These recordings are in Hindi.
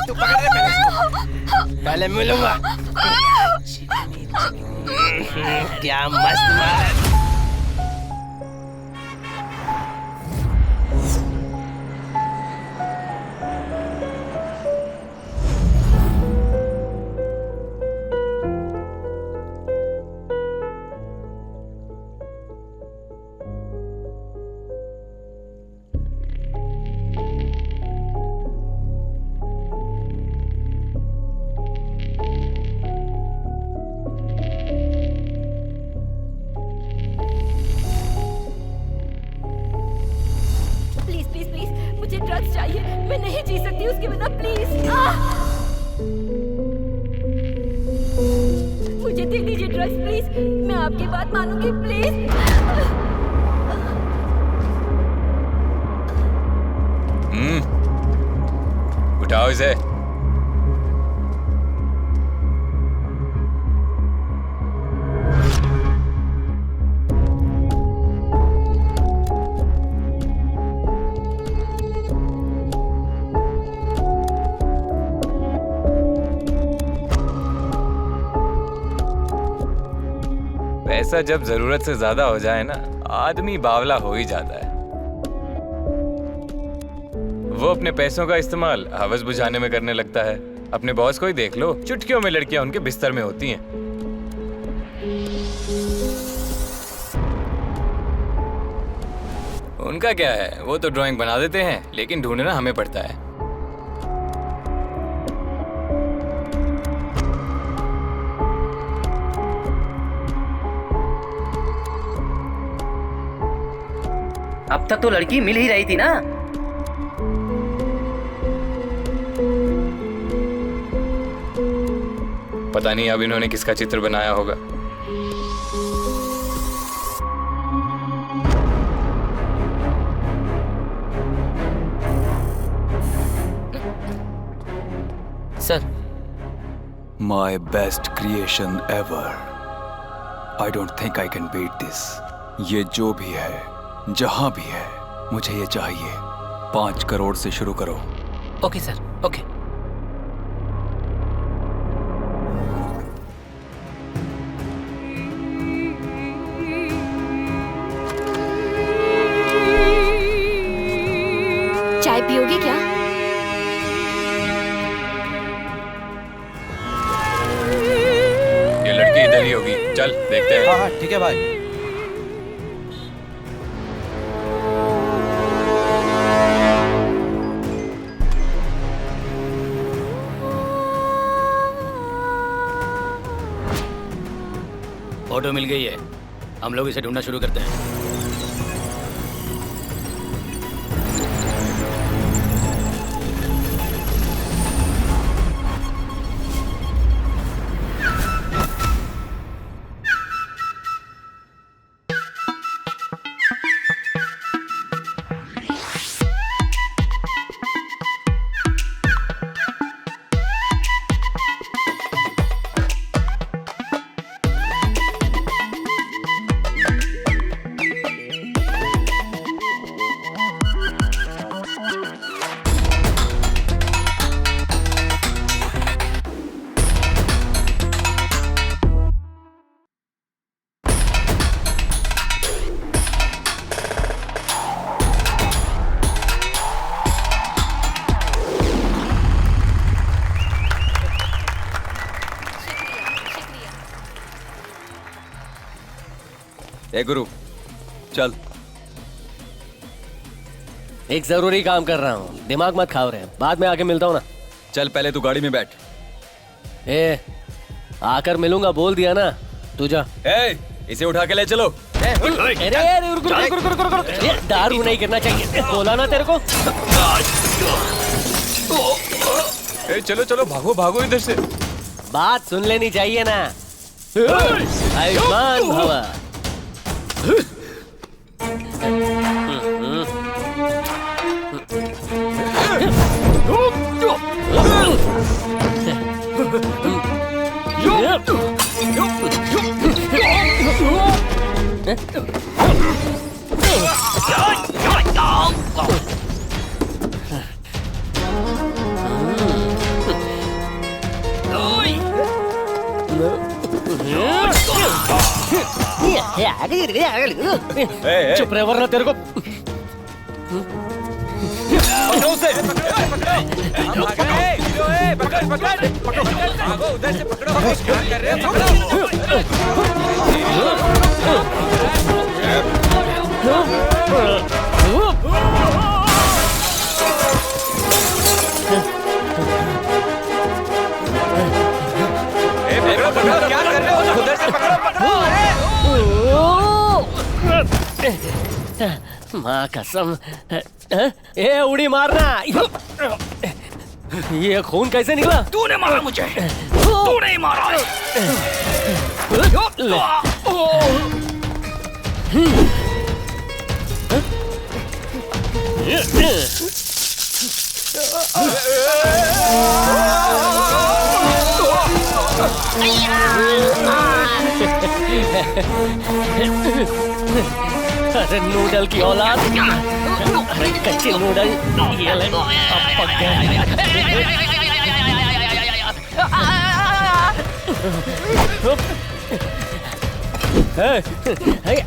तू पकड़ दे पहले मिलूंगा। क्या मस्त मार। ड्रग्स चाहिए, मैं नहीं जी सकती उसके बिना, प्लीज। मुझे दे दीजिए ड्रग्स प्लीज, मैं आपकी बात मानूंगी प्लीज। उठाओ इसे। पैसा जब जरूरत से ज्यादा हो जाए ना, आदमी बावला हो ही जाता है। वो अपने पैसों का इस्तेमाल हवस बुझाने में करने लगता है। अपने बॉस को ही देख लो, चुटकियों में लड़कियां उनके बिस्तर में होती हैं। उनका क्या है, वो तो ड्राइंग बना देते हैं, लेकिन ढूंढना हमें पड़ता है। अब तक तो लड़की मिल ही रही थी ना। पता नहीं अब इन्होंने किसका चित्र बनाया होगा। Sir, My best creation ever. I don't think I can beat this. ये जो भी है, जहां भी है, मुझे ये चाहिए। 5 करोड़ से शुरू करो। Okay sir, okay. चाय पियोगे क्या? ये लड़की इधर ही होगी, चल देखते हैं। हाँ ठीक है भाई। ऑटो मिल गई है, हम लोग इसे ढूंढना शुरू करते हैं। ए गुरु, चल। एक जरूरी काम कर रहा हूँ, दिमाग मत खाओ रहे, बाद में आके मिलता हूँ ना। चल पहले तू गाड़ी में बैठ। ए, आकर मिलूंगा बोल दिया ना, तू जा। ए, इसे उठा के ले चलो। अरे रुक, ये दारू नहीं करना चाहिए, बोला ना तेरे को। ए, चलो चलो, भागो भागो इधर से। बात सुन लेनी चाहिए ना। आयुष्मान भवा। चुप रहे वरना तेरे को क्या कर रहे हो? उधर से पकड़ो पकड़ो। माँ कसम। ए उड़ी मारना। ये खून कैसे निकला? तूने मारा मुझे, तूने ही मारा। अरे नूडल की औलाद, अरे कच्चे नूडल, ये ले अब पक गए।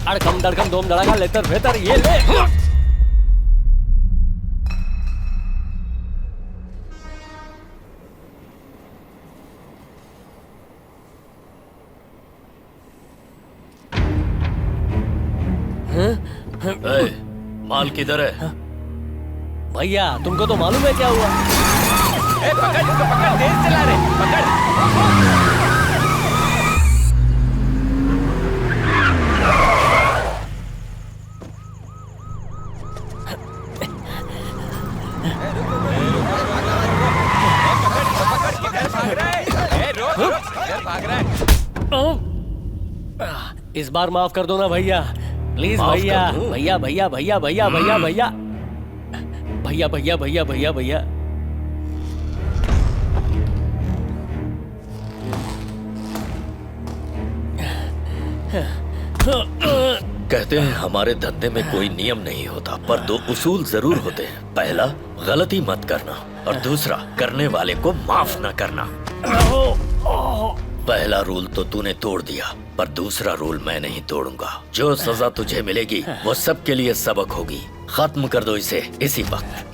अड़कम दड़कम दोम दड़ाका लेतर बेहतर ये ले। माल किधर है? भैया तुमको तो मालूम है क्या हुआ? पकड़ इसको, पकड़, तेज चला रहे, पकड़। इस बार माफ कर दो ना भैया, प्लीज भैया। भैया भैया भैया भैया भैया भैया भैया भैया भैया भैया भैया। कहते हैं हमारे धंधे में कोई नियम नहीं होता, पर दो उसूल जरूर होते हैं। पहला, गलती मत करना, और दूसरा, करने वाले को माफ न करना। पहला रूल तो तूने तोड़ दिया, पर दूसरा रूल मैं नहीं तोड़ूंगा। जो सजा तुझे मिलेगी वो सबके लिए सबक होगी। खत्म कर दो इसे इसी वक्त।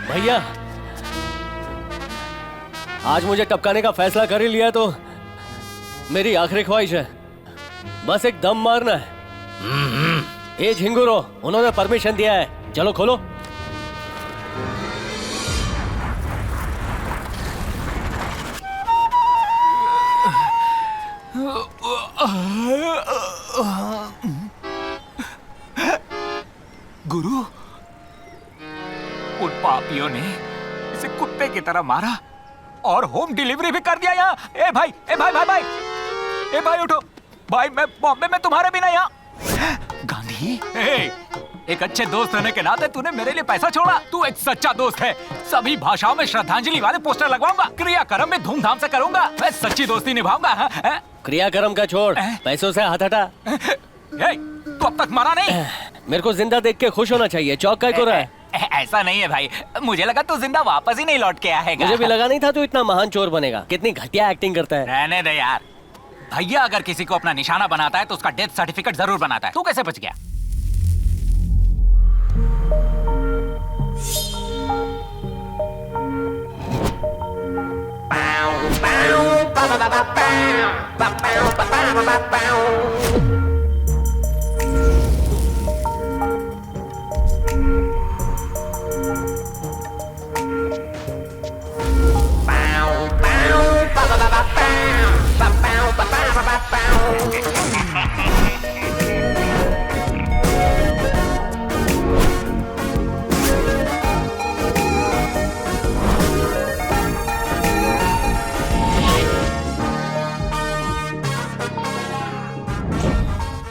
भैया आज मुझे टपकाने का फैसला कर ही लिया, तो मेरी आखिरी ख्वाहिश है बस एक दम मारना है। ये झिंगुरो, उन्होंने परमिशन दिया है, चलो खोलो। गुरु, उन पापियों ने इसे कुत्ते की तरह मारा और होम डिलीवरी भी कर दिया यहाँ। ए भाई, ए भाई भाई भाई, ए भाई उठो भाई, मैं बॉम्बे में तुम्हारे बिना यहाँ। गांधी, एक अच्छे दोस्त होने के नाते तूने मेरे लिए पैसा छोड़ा। तू एक सच्चा दोस्त है। सभी भाषाओं में श्रद्धांजलि वाले पोस्टर लगवाऊंगा, क्रियाक्रम में धूमधाम से करूंगा। मैं सच्ची दोस्ती निभाऊंगा। क्रियाक्रम का छोड़, पैसों से हाथ हटा। तू अब तक मरा नहीं। मेरे को जिंदा देख के खुश होना चाहिए, चौक काय को रहा है? ऐसा नहीं है भाई, मुझे लगा तू जिंदा वापस ही नहीं लौट के आएगा। मुझे भी लगा नहीं था तू इतना महान चोर बनेगा। कितनी घटिया एक्टिंग करता है। रहने दे यार। भैया अगर किसी को अपना निशाना बनाता है तो उसका डेथ सर्टिफिकेट जरूर बनाता है। तू कैसे बच गया?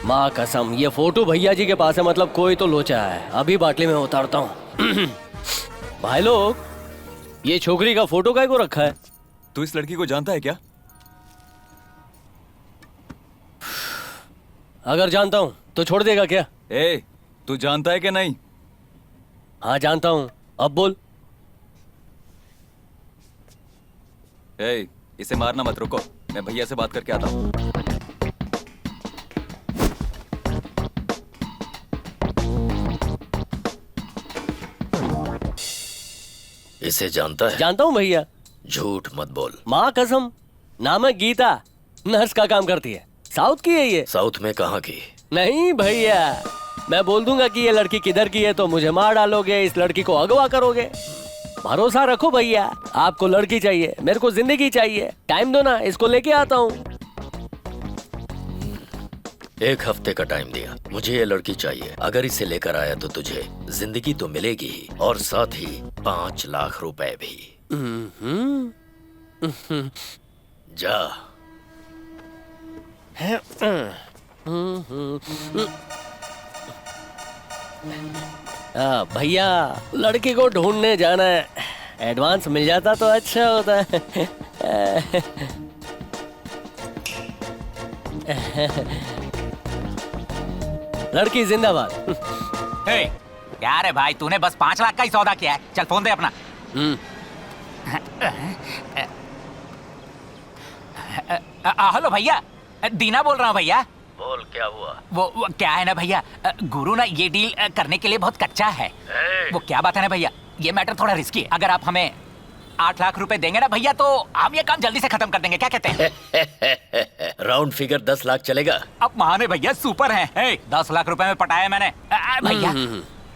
माँ कसम, ये फोटो भैया जी के पास है, मतलब कोई तो लोचा है। अभी बाटली में उतारता हूँ। भाई लोग, ये छोकरी का फोटो काय को रखा है? तू इस लड़की को जानता है क्या? अगर जानता हूँ तो छोड़ देगा क्या? ए, तू जानता है क्या नहीं? हाँ जानता हूँ, अब बोल। ए, इसे मारना मत, रुको, मैं भैया से बात करके आता हूँ। इसे जानता है? जानता हूँ भैया। झूठ मत बोल। माँ कसम, नाम है गीता, नर्स का काम करती है, साउथ की है ये। साउथ में कहाँ की? नहीं भैया, मैं बोल दूंगा कि ये लड़की किधर की है तो मुझे मार डालोगे, इस लड़की को अगवा करोगे। भरोसा रखो भैया, आपको लड़की चाहिए, मेरे को जिंदगी चाहिए, टाइम दो ना, इसको लेके आता हूँ। 1 हफ्ते का टाइम दिया, मुझे ये लड़की चाहिए। अगर इसे लेकर आया तो तुझे जिंदगी तो मिलेगी ही, और साथ ही 5 लाख रुपए भी। जा। भैया, लड़की को ढूंढने जाना है, एडवांस मिल जाता तो अच्छा होता है। लड़की जिंदाबाद। हे, क्या रे भाई, तूने बस 5 लाख का ही सौदा किया है। चल फोन दे अपना। हेलो भैया, दीना बोल रहा हूँ भैया। बोल, क्या हुआ? वो क्या है ना भैया, गुरु ना ये डील करने के लिए बहुत कच्चा है। वो क्या बात है ना भैया, ये मैटर थोड़ा रिस्की है। अगर आप हमें 8 लाख रुपए देंगे ना भैया तो हम ये काम जल्दी से खत्म कर देंगे, क्या कहते हैं? राउंड फिगर 10 लाख चलेगा? अब महाने भैया सुपर हैं। 10 लाख रुपए में पटाया मैंने। भैया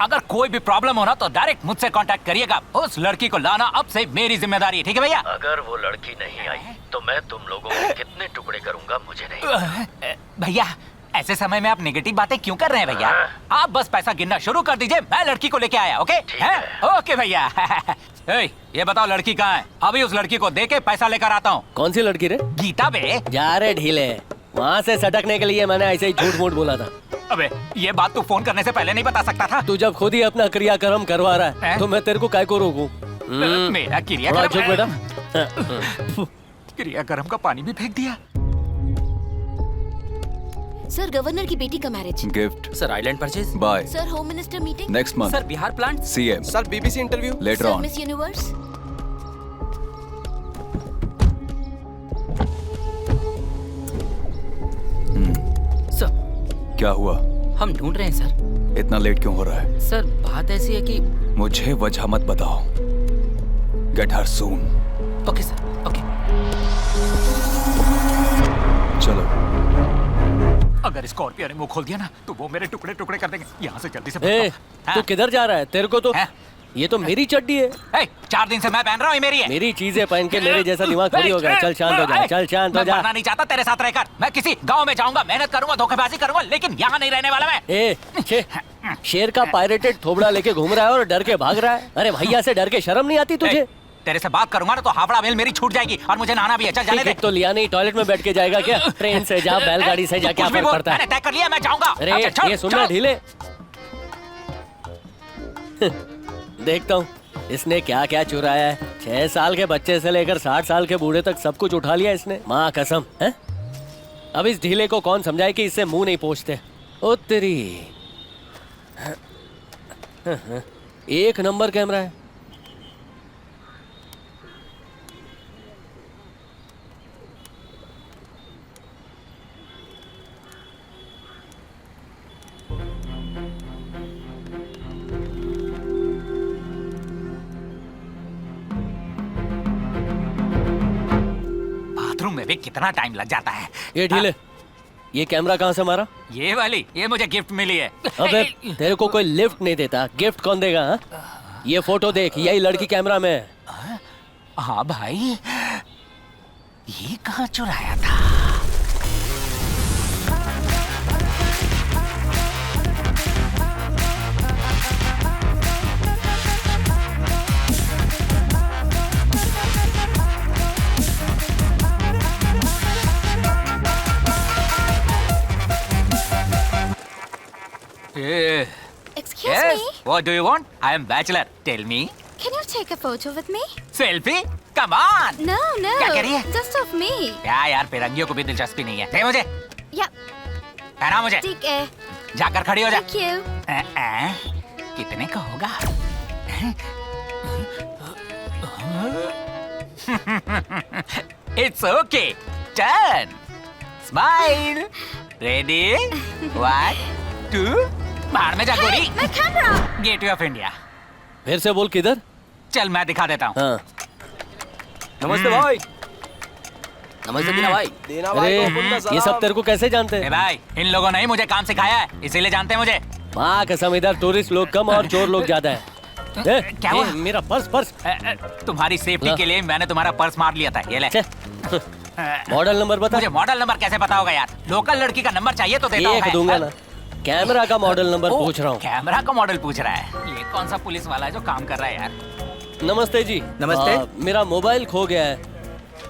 अगर कोई भी प्रॉब्लम हो ना तो डायरेक्ट मुझसे कांटेक्ट करिएगा। उस लड़की को लाना अब से मेरी जिम्मेदारी है, ठीक है भैया? अगर वो लड़की नहीं आई तो मैं तुम लोगों को कितने टुकड़े करूंगा मुझे नहीं। भैया ऐसे समय में आप नेगेटिव बातें क्यों कर रहे हैं भैया? आप बस पैसा गिनना शुरू कर दीजिए, मैं लड़की को लेके आया। ओके ओके भैया। ये बताओ लड़की कहाँ है? अभी उस लड़की को दे के पैसा लेकर आता हूँ। कौन सी लड़की रे? गीता बे। जा रे ढीले, वहाँ से सटकने के लिए मैंने ऐसे ही झूठ मूठ बोला था। अबे ये बात तू फोन करने से पहले नहीं बता सकता था? तू जब खुद ही अपना क्रियाक्रम करवा रहा है तो मैं तेरे को काय को रोकूं? मेरा क्रियाक्रम का पानी भी फेंक दिया। सर गवर्नर की बेटी का marriage. Gift. Sir island purchase. Buy. Sir home minister meeting. Next month. Sir Bihar plant. CM. Sir BBC interview. Letter sir on. Miss Universe. Sir क्या हुआ? हम ढूंढ रहे हैं सर। इतना लेट क्यों हो रहा है? सर बात ऐसी है कि। मुझे वजह मत बताओ। Get her soon. Okay sir, okay. चलो। अगर स्कॉर्पियो ने मुंह खोल दिया ना तो वो मेरे टुकड़े टुकड़े कर देंगे। यहाँ से जल्दी से ए, तू किधर जा रहा है? तेरे को तो ये तो मेरी चड्डी है। 4 दिन से मैं पहन रहा हूँ, ये मेरी है। मेरी चीजें पहन के मेरे जैसा दिमाग थोड़ी हो गया। चल शांत हो जा, चल शांत हो जा। मैं मरना नहीं चाहता तेरे साथ रहकर। मैं किसी गांव में जाऊंगा, मेहनत करूंगा, धोखेबाजी करूंगा, लेकिन यहाँ नहीं रहने वाला मैं। शेर का पायरेटेड थोबड़ा लेके घूम रहा है और डर के भाग रहा है। अरे भैया से डर के शर्म नहीं आती तुझे? तेरे से बात करूंगा ना तो हावड़ा मेल मेरी छूट जाएगी और मुझे नहाना भी है। चल जाने दे। तो लिया नहीं, टॉयलेट में बैठ के जाएगा क्या? ट्रेन से जा, बैलगाड़ी से जा, क्या फर्क पड़ता है? मैंने तय कर लिया, मैं जाऊंगा। अरे ये सुनना ढीले, देखता हूँ इसने क्या क्या चुराया है। 6 साल के बच्चे से लेकर 60 साल के बूढ़े तक सब कुछ उठा लिया इसने, माँ कसम है। अब इस ढीले को कौन समझाए कि इससे मुंह नहीं पोंछते। ओ तेरी, 1 नंबर कैमरा है। बाथरूम में भी कितना टाइम लग जाता है। ये ढीले, ये कैमरा कहाँ से मारा? ये वाली, ये मुझे गिफ्ट मिली है। अबे तेरे को कोई लिफ्ट नहीं देता, गिफ्ट कौन देगा? हाँ? ये फोटो देख, यही लड़की कैमरा में है। हाँ भाई, ये कहाँ चुराया था? Excuse Yes. me. What do you want? I am bachelor. Tell me. Can you take a photo with me? Selfie? Come on. No, no. क्या कह रही है? Just of me. क्या यार, फिरंगियों को भी दिलचस्पी नहीं है। दे मुझे। Yeah. पहना मुझे। ठीक है। जाकर खड़ी हो जा। Thank you. कितने का होगा? It's okay. Turn. Smile. Ready? 1, 2. बाहर में जा गोरी। मैं कैमरा। Gateway of India. फिर से बोल, किधर? चल मैं दिखा देता हूँ। हाँ। नमस्ते भाई। नमस्ते दीना भाई। अरे ये सब तेरे को कैसे जानते ए हैं? भाई, इन लोगों ने ही मुझे काम सिखाया है, इसीलिए जानते हैं मुझे। माँ कसम, इधर टूरिस्ट लोग कम और चोर लोग ज्यादा है। क्या हुआ? मेरा पर्स पर्स। तुम्हारी सेफ्टी ला। के लिए मैंने तुम्हारा पर्स मार लिया था, ये ले। मॉडल नंबर बता। मुझे मॉडल नंबर कैसे पता होगा यार? लोकल लड़की का नंबर चाहिए तो देता हूँ एक मैं। दूंगा ना। कैमरा का मॉडल नंबर ओ, पूछ रहा हूँ। कैमरा का मॉडल पूछ रहा है? ये कौन सा पुलिस वाला है जो काम कर रहा है यार? नमस्ते जी। नमस्ते। मेरा मोबाइल खो गया है।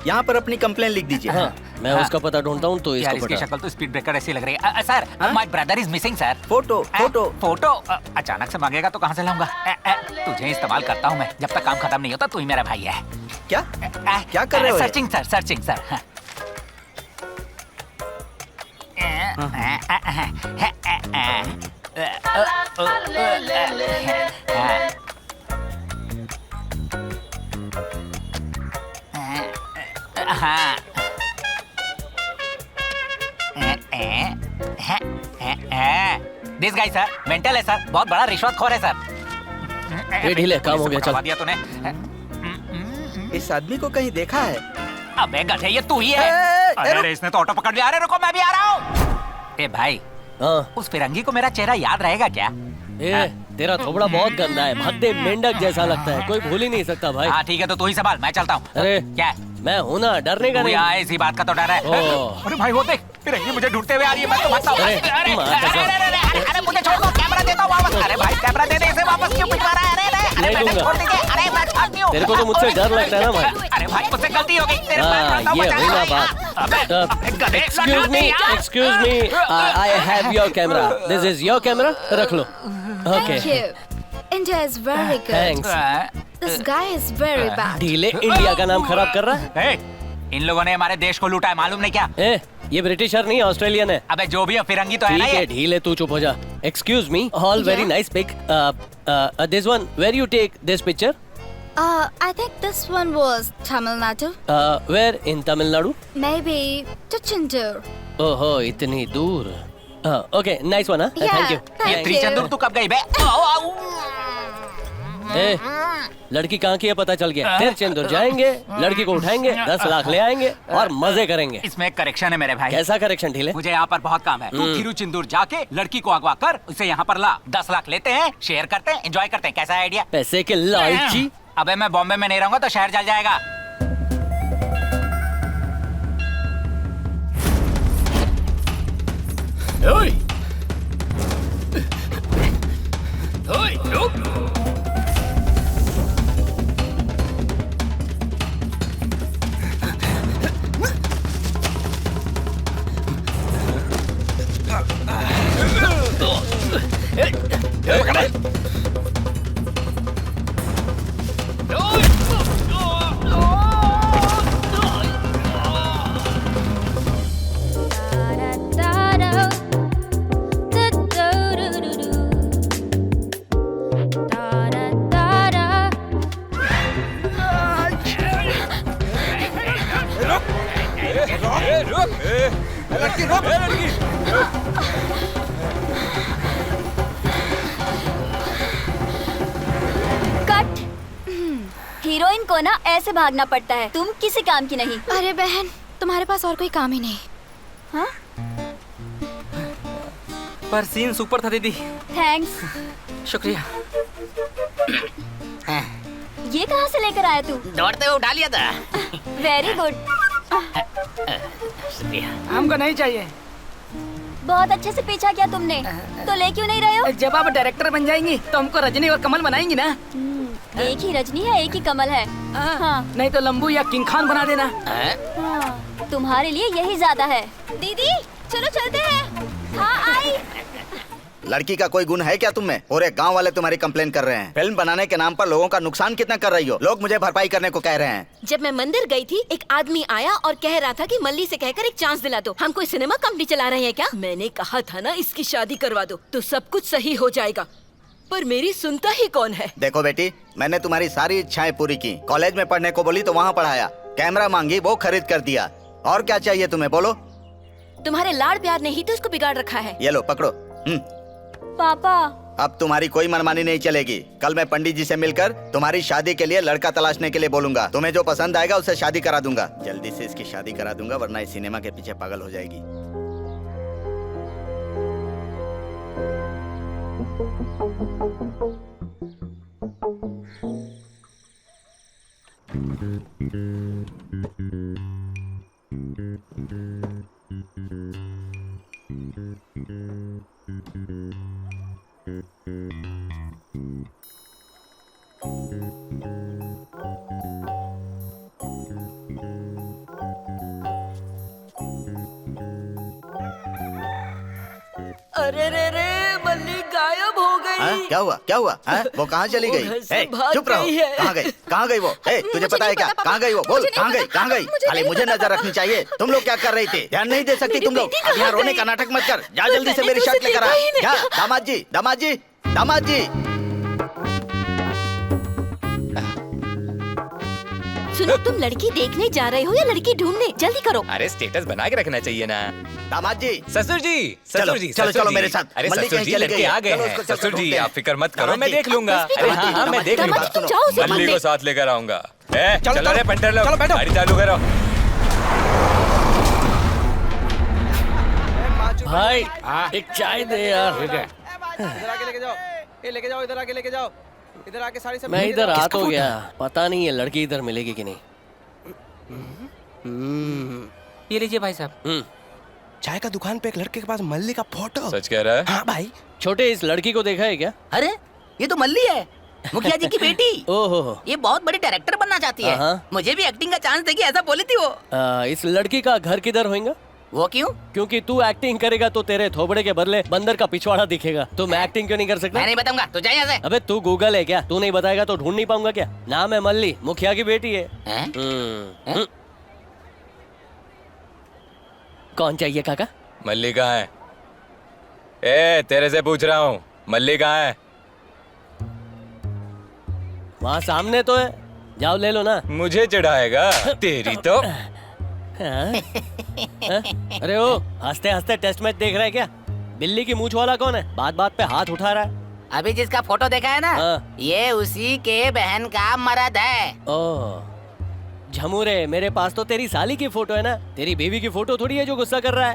यहाँ पर अपनी कंप्लेन लिख दीजिए। हाँ, मैं उसका पता ढूंढता हूँ तो यार इसको इसकी पता। शक्ल तो स्पीड ब्रेकर ऐसी लग रही है। Sir, my brother is missing sir. Photo photo photo अचानक से मांगेगा तो कहाँ से लाऊंगा? तुझे इस्तेमाल करता हूँ मैं, जब तक काम खत्म नहीं होता तू ही मेरा भाई है। क्या क्या कर रहे हो? Searching sir, searching sir. This guy sir mental है सर, बहुत बड़ा रिश्वतखोर है सर। ये ढीले, काम हो गया, चल। पकड़वा दिया तूने। इस आदमी को कहीं देखा है? अबे गधे, ये तू ही है। अरे इसने तो ऑटो पकड़ लिया। अरे रुको, मैं भी आ रहा हूँ। ए भाई, हाँ। उस फिरंगी को मेरा चेहरा याद रहेगा क्या? ए, तेरा थोबड़ा बहुत गंदा है, भद्दे मेंढक जैसा लगता है, कोई भूल ही नहीं सकता भाई। हाँ ठीक है, तो तू ही संभाल, मैं चलता हूँ। अरे क्या? मैं हूँ ना, डरने का तू नहीं। यहाँ इसी बात का तो डर है। ओह। अरे भाई वो देख, फिरंगी मुझे ढूंढते हुए आ रही है, मैं तो भागता हूँ। अरे, अरे माँ कसम। अरे मुझे छोड़ दो, कैमरा देता हूँ वापस। अरे भाई कैमरा दे दे, इसे वापस क्यों भिजवा रहा है? अरे नहीं मैंने दूंगा। छोड़ दीजिए। अरे मैं छाड़ती हूँ। तेरे को तो मुझसे डर लगता है ना भाई। अरे भाई मुझसे गलती हो गई। तेरे हाँ, पैर पड़ता हूँ, ये बचा हुई ना ले। बात। अबे, गधे, Excuse me, excuse me. I have your camera. This is your camera. रख लो। Okay. Thank you. India is very good. Thanks. This guy is very bad. ढीले इंडिया का नाम खराब कर रहा है? ए, इन लोगों ने हमारे देश को लूटा है, मालूम नहीं क्या? ए, ये ब्रिटिशर नहीं, ऑस्ट्रेलियन है। अबे जो भी है, फिरंगी तो है ठीक ना है, ये। ढीले तू चुप हो जा। Excuse me. All very Yeah. nice pic. This one. Where you take this picture? I think this one was Tamil Nadu. Where in Tamil Nadu? Maybe Tiruchendur. ओहो, इतनी दूर। Okay, nice one, huh? Yeah, Thank you. thank ये त्रिचंदुर तू कब गई बे? ए, लड़की कहाँ की है पता चल गया। फिर चंदूर जाएंगे, लड़की को उठाएंगे, 10 लाख ले आएंगे और मजे करेंगे। इसमें एक करेक्शन है मेरे भाई। कैसा करेक्शन ढीले? मुझे यहाँ पर बहुत काम है। तू तिरुचंदूर जाके लड़की को अगवा कर उसे यहाँ पर ला। 10 लाख लेते हैं, शेयर करते हैं, एंजॉय करते हैं। कैसा है आइडिया? पैसे के लालची। अबे मैं बॉम्बे में नहीं रहूंगा तो शहर जल जाएगा। ओए! ओए, रुक! कट। हीरोइन को ना ऐसे भागना पड़ता है, तुम किसी काम की नहीं। अरे बहन, तुम्हारे पास और कोई काम ही नहीं। हाँ? पर सीन सुपर था दीदी। थैंक्स। शुक्रिया। ये कहाँ से लेकर आया तू? दौड़ते हुए उठा लिया था। Very good. हमको नहीं चाहिए। बहुत अच्छे से पीछा किया तुमने, तो ले क्यों नहीं रहे हो? जब आप डायरेक्टर बन जाएंगी तो हमको रजनी और कमल बनाएंगी ना। एक ही रजनी है, एक ही कमल है। हाँ। नहीं तो लंबू या किंग खान बना देना। हाँ, तुम्हारे लिए यही ज्यादा है। दीदी चलो चलते हैं। हाँ आई। लड़की का कोई गुण है क्या तुम में? पूरे गांव वाले तुम्हारी कंप्लेन कर रहे हैं। फिल्म बनाने के नाम पर लोगों का नुकसान कितना कर रही हो। लोग मुझे भरपाई करने को कह रहे हैं। जब मैं मंदिर गई थी, एक आदमी आया और कह रहा था कि मल्ली से कहकर एक चांस दिला दो। हम कोई सिनेमा कंपनी चला रहे हैं क्या? मैंने कहा था ना, इसकी शादी करवा दो तो सब कुछ सही हो जाएगा, पर मेरी सुनता ही कौन है। देखो बेटी, मैंने तुम्हारी सारी इच्छाएं पूरी की। कॉलेज में पढ़ने को बोली तो वहाँ पढ़ाया, कैमरा मांगी वो खरीद कर दिया। और क्या चाहिए तुम्हें, बोलो। तुम्हारे लाड़ प्यार ने ही तो इसको बिगाड़ रखा है। ये लो पकड़ो। पापा अब तुम्हारी कोई मनमानी नहीं चलेगी। कल मैं पंडित जी से मिलकर तुम्हारी शादी के लिए लड़का तलाशने के लिए बोलूंगा। तुम्हें जो पसंद आएगा उससे शादी करा दूंगा। जल्दी से इसकी शादी करा दूंगा, वरना इस सिनेमा के पीछे पागल हो जाएगी। अरे रे रे, मल्ली गायब हो गई। क्या हुआ? क्या हुआ? वो कहाँ चली गई? चुप रहो। कहाँ गई? कहाँ गई वो? तुझे पता है क्या? कहाँ गई वो? बोल, कहाँ गई? कहाँ गई? खाली मुझे नजर रखनी चाहिए। तुम लोग क्या कर रही थी? ध्यान नहीं दे सकती तुम लोग? अब यहाँ रोने का नाटक मत कर। जा जल्दी से मेरी शर्ट लेकर आ। जा दामाद जी, दामाद जी, दामाद जी। सुनो, तुम लड़की देखने जा रहे हो या लड़की ढूंढने? जल्दी करो। अरे स्टेटस बना के रखना चाहिए ना। दामाद जी, ससुर जी, ससुर जी, चलो चलो मेरे साथ। अरे मल्ली ससुर कहीं जी, चली लड़के गई है। आ गए चलो हैं। उसको चल ससुर कर जी, ढूंढते आप हैं। फिक्र मत करो, मैं देख लूंगा। बस भी अरे बात हाँ नहीं, हाँ, मैं देख दामाद लूंगा। जी, तुम जाओ उसे मल्ली मारने। को साथ लेकर आऊंगा। चलो, चलो रे पंटर लोग, चलो, बैठो। गाड़ी चालू करो। भाई एक चाय दे यार। ठीक है। इधर आके लेके जाओ। ये लेके जाओ, इधर आके लेके जाओ। इधर आके सारी सब मैं इधर आ तो गया, पता नहीं है लड़की इधर मिलेगी कि नहीं। ये लीजिए भाई साहब। चाय का दुकान पे एक लड़के के पास मल्ली का फोटो। सच कह रहा है? हाँ भाई। छोटे, इस लड़की को देखा है क्या? अरे ये तो मल्ली है, मुखिया जी की बेटी। ओहो, ये बहुत बड़ी डायरेक्टर बनना चाहती है। हाँ। मुझे भी एक्टिंग का चांस देगी ऐसा बोली थी वो। इस लड़की का घर किधर होगा? वो क्यों? क्योंकि तू एक्टिंग करेगा तो तेरे थोबड़े के बदले बंदर का पिछवाड़ा दिखेगा। तो मैं एक्टिंग क्यों नहीं कर सकता? मैं नहीं बताऊंगा, तो जा यहाँ से। अबे तू गूगल है क्या? तू नहीं बताएगा तो ढूंढ नहीं पाऊंगा क्या? नाम है मल्ली, मुखिया की बेटी है। कौन चाहिए काका? मल्ली कहाँ है? ए, तेरे से पूछ रहा हूँ, मल्ली कहाँ है? वहाँ सामने तो है, जाओ ले लो ना। मुझे चिढ़ाएगा तेरी तो। अरे ओ, हंसते हंसते टेस्ट मैच देख रहा है क्या? बिल्ली की मूंछ वाला कौन है? बात बात पे हाथ उठा रहा है। अभी जिसका फोटो देखा है ना, ये उसी के बहन का मर्द है। ओह झमूरे, मेरे पास तो तेरी साली की फोटो है ना, तेरी बीवी की फोटो थोड़ी है जो गुस्सा कर रहा है।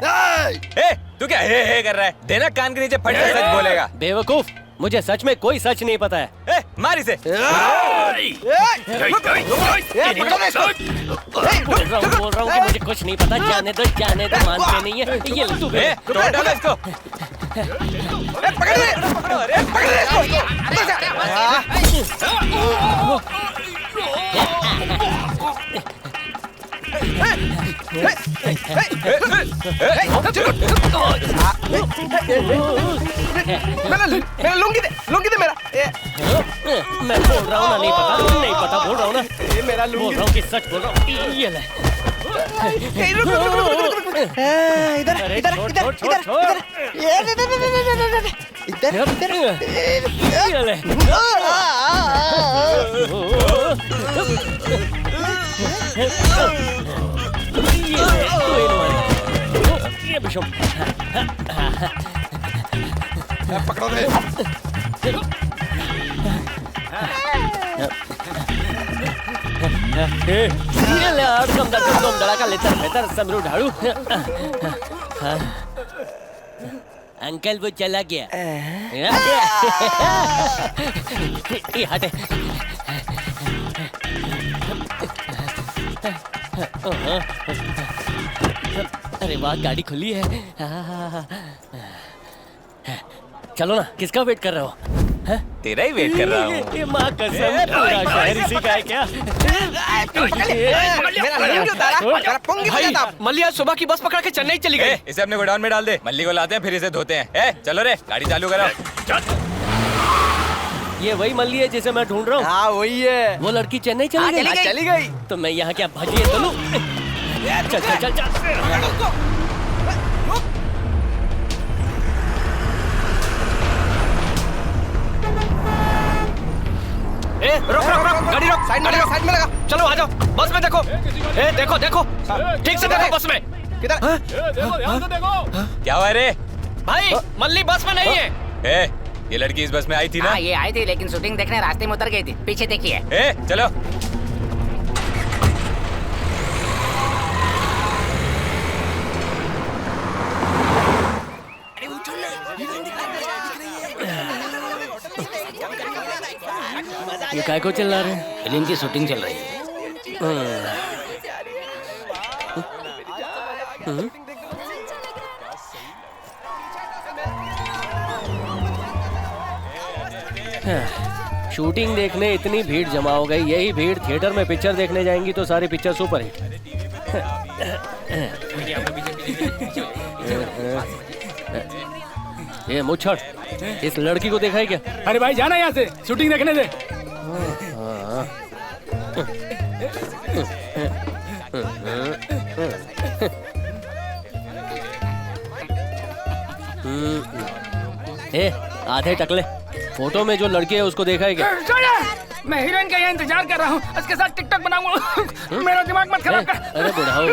ए, तू क्या हे कर रहा है? देना कान के नीचे फट के सच बोलेगा। बेवकूफ, मुझे सच में कोई सच नहीं पता है। ए, मार इसे। बोल रहा हूँ कि मुझे कुछ नहीं पता। जाने दो, मानते नहीं है। ये ले तू बे। तोड़ डालो इसको। मेरा लुंगी दे मेरा। मैं बोल रहा हूँ ना, नहीं पता बोल रहा हूँ ना। मेरा बोल रहा हूँ कि सच बोल रहा हूँ। ये ले। इधर इधर इधर पकड़ो रे। दम धड़ाका लेतर समरू ढाड़ू। अंकल वो चला गया। ये हटे। अरे वाह, गाड़ी खुली है। चलो ना, किसका वेट कर रहे हो? तेरा ही वेट कर रहा हूँ। ये माँ कसम, पूरा शहर इसी का है क्या? मल्ली आज सुबह की बस पकड़ के चेन्नई चली गई। इसे अपने गोडाउन में डाल दे, मल्ली को लाते हैं फिर इसे धोते हैं। चलो रे, गाड़ी चालू करो। ये वही मल्ली है जिसे मैं ढूंढ रहा हूँ। हाँ वही है। वो लड़की चेन्नई चली गई। तो मैं यहाँ क्या भजिए तो लूं? चल चल चल चल। रुक गाड़ी रोक, साइड में लगा। चलो आ जाओ, बस में देखो। देखो ठीक से देखो बस में। किधर? क्या हुआ रे? भाई मल्ली बस में नहीं है। ये लड़की इस बस में आई थी ना? हाँ ये आई थी, लेकिन शूटिंग देखने रास्ते में उतर गई थी। पीछे देखिए। ए, चलो। ये काय को चिल्ला रहे हैं? फिल्म की शूटिंग चल रही है। शूटिंग देखने इतनी भीड़ जमा हो गई। यही भीड़ थिएटर में पिक्चर देखने जाएंगी तो सारी पिक्चर सुपर हिट। ये मुच्छड़, इस लड़की को देखा है क्या? अरे भाई जाना यहाँ से, शूटिंग देखने दे। ए, आधे टकले, फोटो में जो लड़की है उसको देखा है क्या? मैं हीरोइन का यहाँ इंतजार कर रहा हूँ, उसके साथ टिकटॉक बनाऊंगा। मेरा दिमाग मत खराब कर। अरे बुढ़ाओ,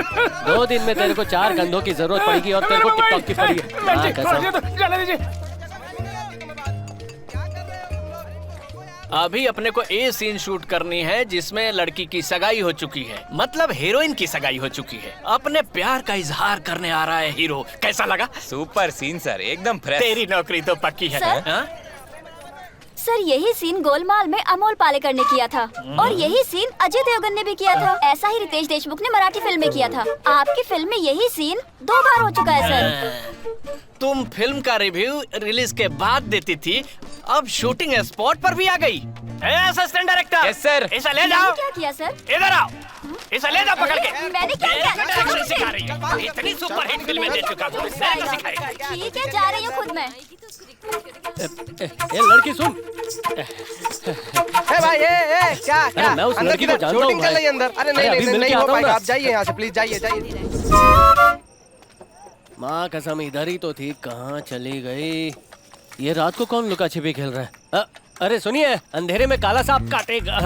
2 दिन में तेरे को 4 कंधों की जरूरत पड़ेगी और तेरे को टिकटॉक की पड़ी है। जाने दीजिए। अभी अपने को ए सीन शूट करनी है जिसमें लड़की की सगाई हो चुकी है, मतलब हीरोइन की सगाई हो चुकी है। अपने प्यार का इजहार करने आ रहा है हीरो। कैसा लगा? सुपर सीन सर, एकदम फ्रेश। तेरी नौकरी तो पक्की है। सर यही सीन गोलमाल में अमोल पालेकर ने किया था और यही सीन अजय देवगन ने भी किया था। ऐसा ही रितेश देशमुख ने मराठी फिल्म में किया था। आपकी फिल्म में यही सीन 2 बार हो चुका है सर। तुम फिल्म का रिव्यू रिलीज के बाद देती थी, अब शूटिंग स्पॉट पर भी आ गई। Assistant director. Yes sir. इसे ले जाओ। क्या किया सर? इधर आओ, इसे ले जाओ पकड़ के। मैंने क्या किया? डायरेक्शन सिखा रही है। इतनी सुपरहिट फिल्में दे चुका हूँ, मैंने क्या सिखाएगा? ठीक है, जा रही हूँ खुद मैं। ये लड़की सुन। भाई क्या क्या? मैं उस लड़की को जानता हूँ। शूटिंग चल रही है अंदर। अरे नहीं हो पाएगा, आप जाइए यहाँ से प्लीज, जाइए। माँ कसम, इधर ही तो थी, कहाँ चली गई? ये रात को कौन लुका छिपी खेल रहा है? अरे सुनिए, अंधेरे में काला सांप काटेगा।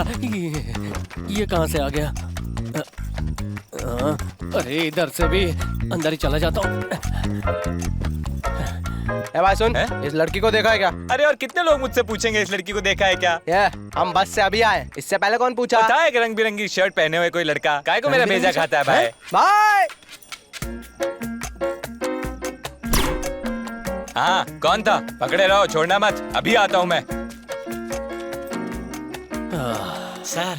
ये कहाँ से आ गया? अरे इधर से भी अंदर ही चला जाता हूँ। भाई सुन, इस लड़की को देखा है क्या? अरे और कितने लोग मुझसे पूछेंगे इस लड़की को देखा है क्या? हम बस से अभी आए, इससे पहले कौन पूछा? पता है रंग बिरंगी शर्ट पहने हुए कोई लड़का काय को मेरा भेजा खाता है भाई? भाई हाँ कौन था? पकड़े रहो, छोड़ना मत, अभी आता हूँ मैं। सर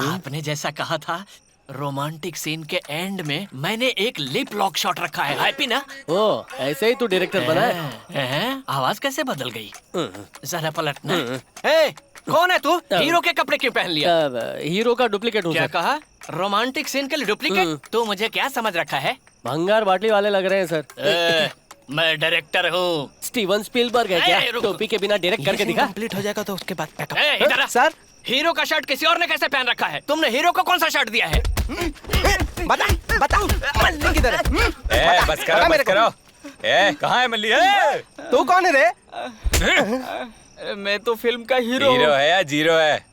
आपने जैसा कहा था, रोमांटिक सीन के एंड में मैंने एक लिप लॉक शॉट रखा है। हैप्पी ना? ओ, ऐसे ही तू डायरेक्टर बना है? आवाज कैसे बदल गई? जरा पलटना। ए, कौन है तू? हीरो के कपड़े क्यों पहन लिया? हीरो का डुप्लीकेट हूँ। क्या कहा? रोमांटिक सीन के लिए डुप्लीकेट? तू मुझे क्या समझ रखा है? भंगार बाटली वाले लग रहे हैं सर। मैं डायरेक्टर हूँ। स्टीवन स्पीलबर्ग है क्या? टोपी के बिना डायरेक्ट करके दिखा। कंप्लीट हो जाएगा तो उसके बाद बैकअप। इधर आ। सर हीरो का शर्ट किसी और ने कैसे पहन रखा है? तुमने हीरो को कौन सा शर्ट दिया है? बता मल्ली किधर है? बस करो। कहाँ है मल्ली? तू कौन है रे? मैं तो फिल्म का हीरो है या जीरो है?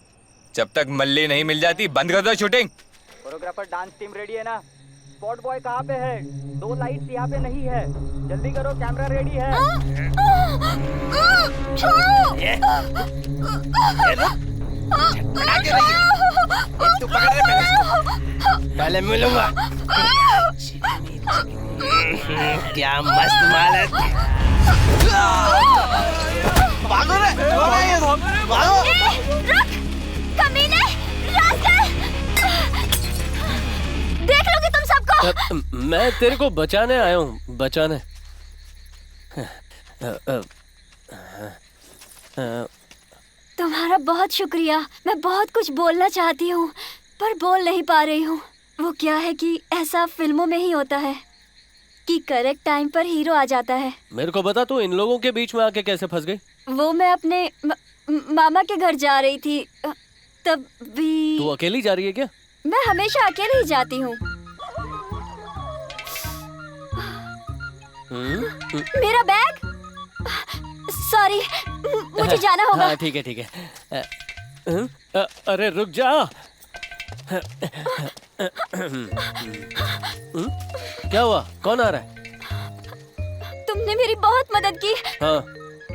जब तक मल्ली नहीं मिल जाती बंद कर दो shooting. Choreographer dance team ready है ना? स्पॉट बॉय कहाँ पे है? 2 लाइट्स यहाँ पे नहीं है, जल्दी करो, कैमरा रेडी है। तू पकड़ ले, पहले मिलूंगा। क्या मस्त माल है। भागो रे, भागो। रुक, कमीने, रास्कल। देख लोगे तुम सबको। मैं तेरे को बचाने आया हूँ, बचाने। तुम्हारा बहुत शुक्रिया। मैं बहुत कुछ बोलना चाहती हूँ पर बोल नहीं पा रही हूँ। वो क्या है कि ऐसा फिल्मों में ही होता है कि करेक्ट टाइम पर हीरो आ जाता है। मेरे को बता, तू इन लोगों के बीच में आके कैसे फंस गई? वो मैं अपने मामा के घर जा रही थी, तब भी। तू अकेली जा रही है क्या? मैं हमेशा अकेले ही जाती हूँ। मेरा बैग, सॉरी, मुझे जाना होगा। हाँ ठीक है। अरे रुक जा। क्या हुआ? कौन आ रहा है? तुमने मेरी बहुत मदद की। हाँ।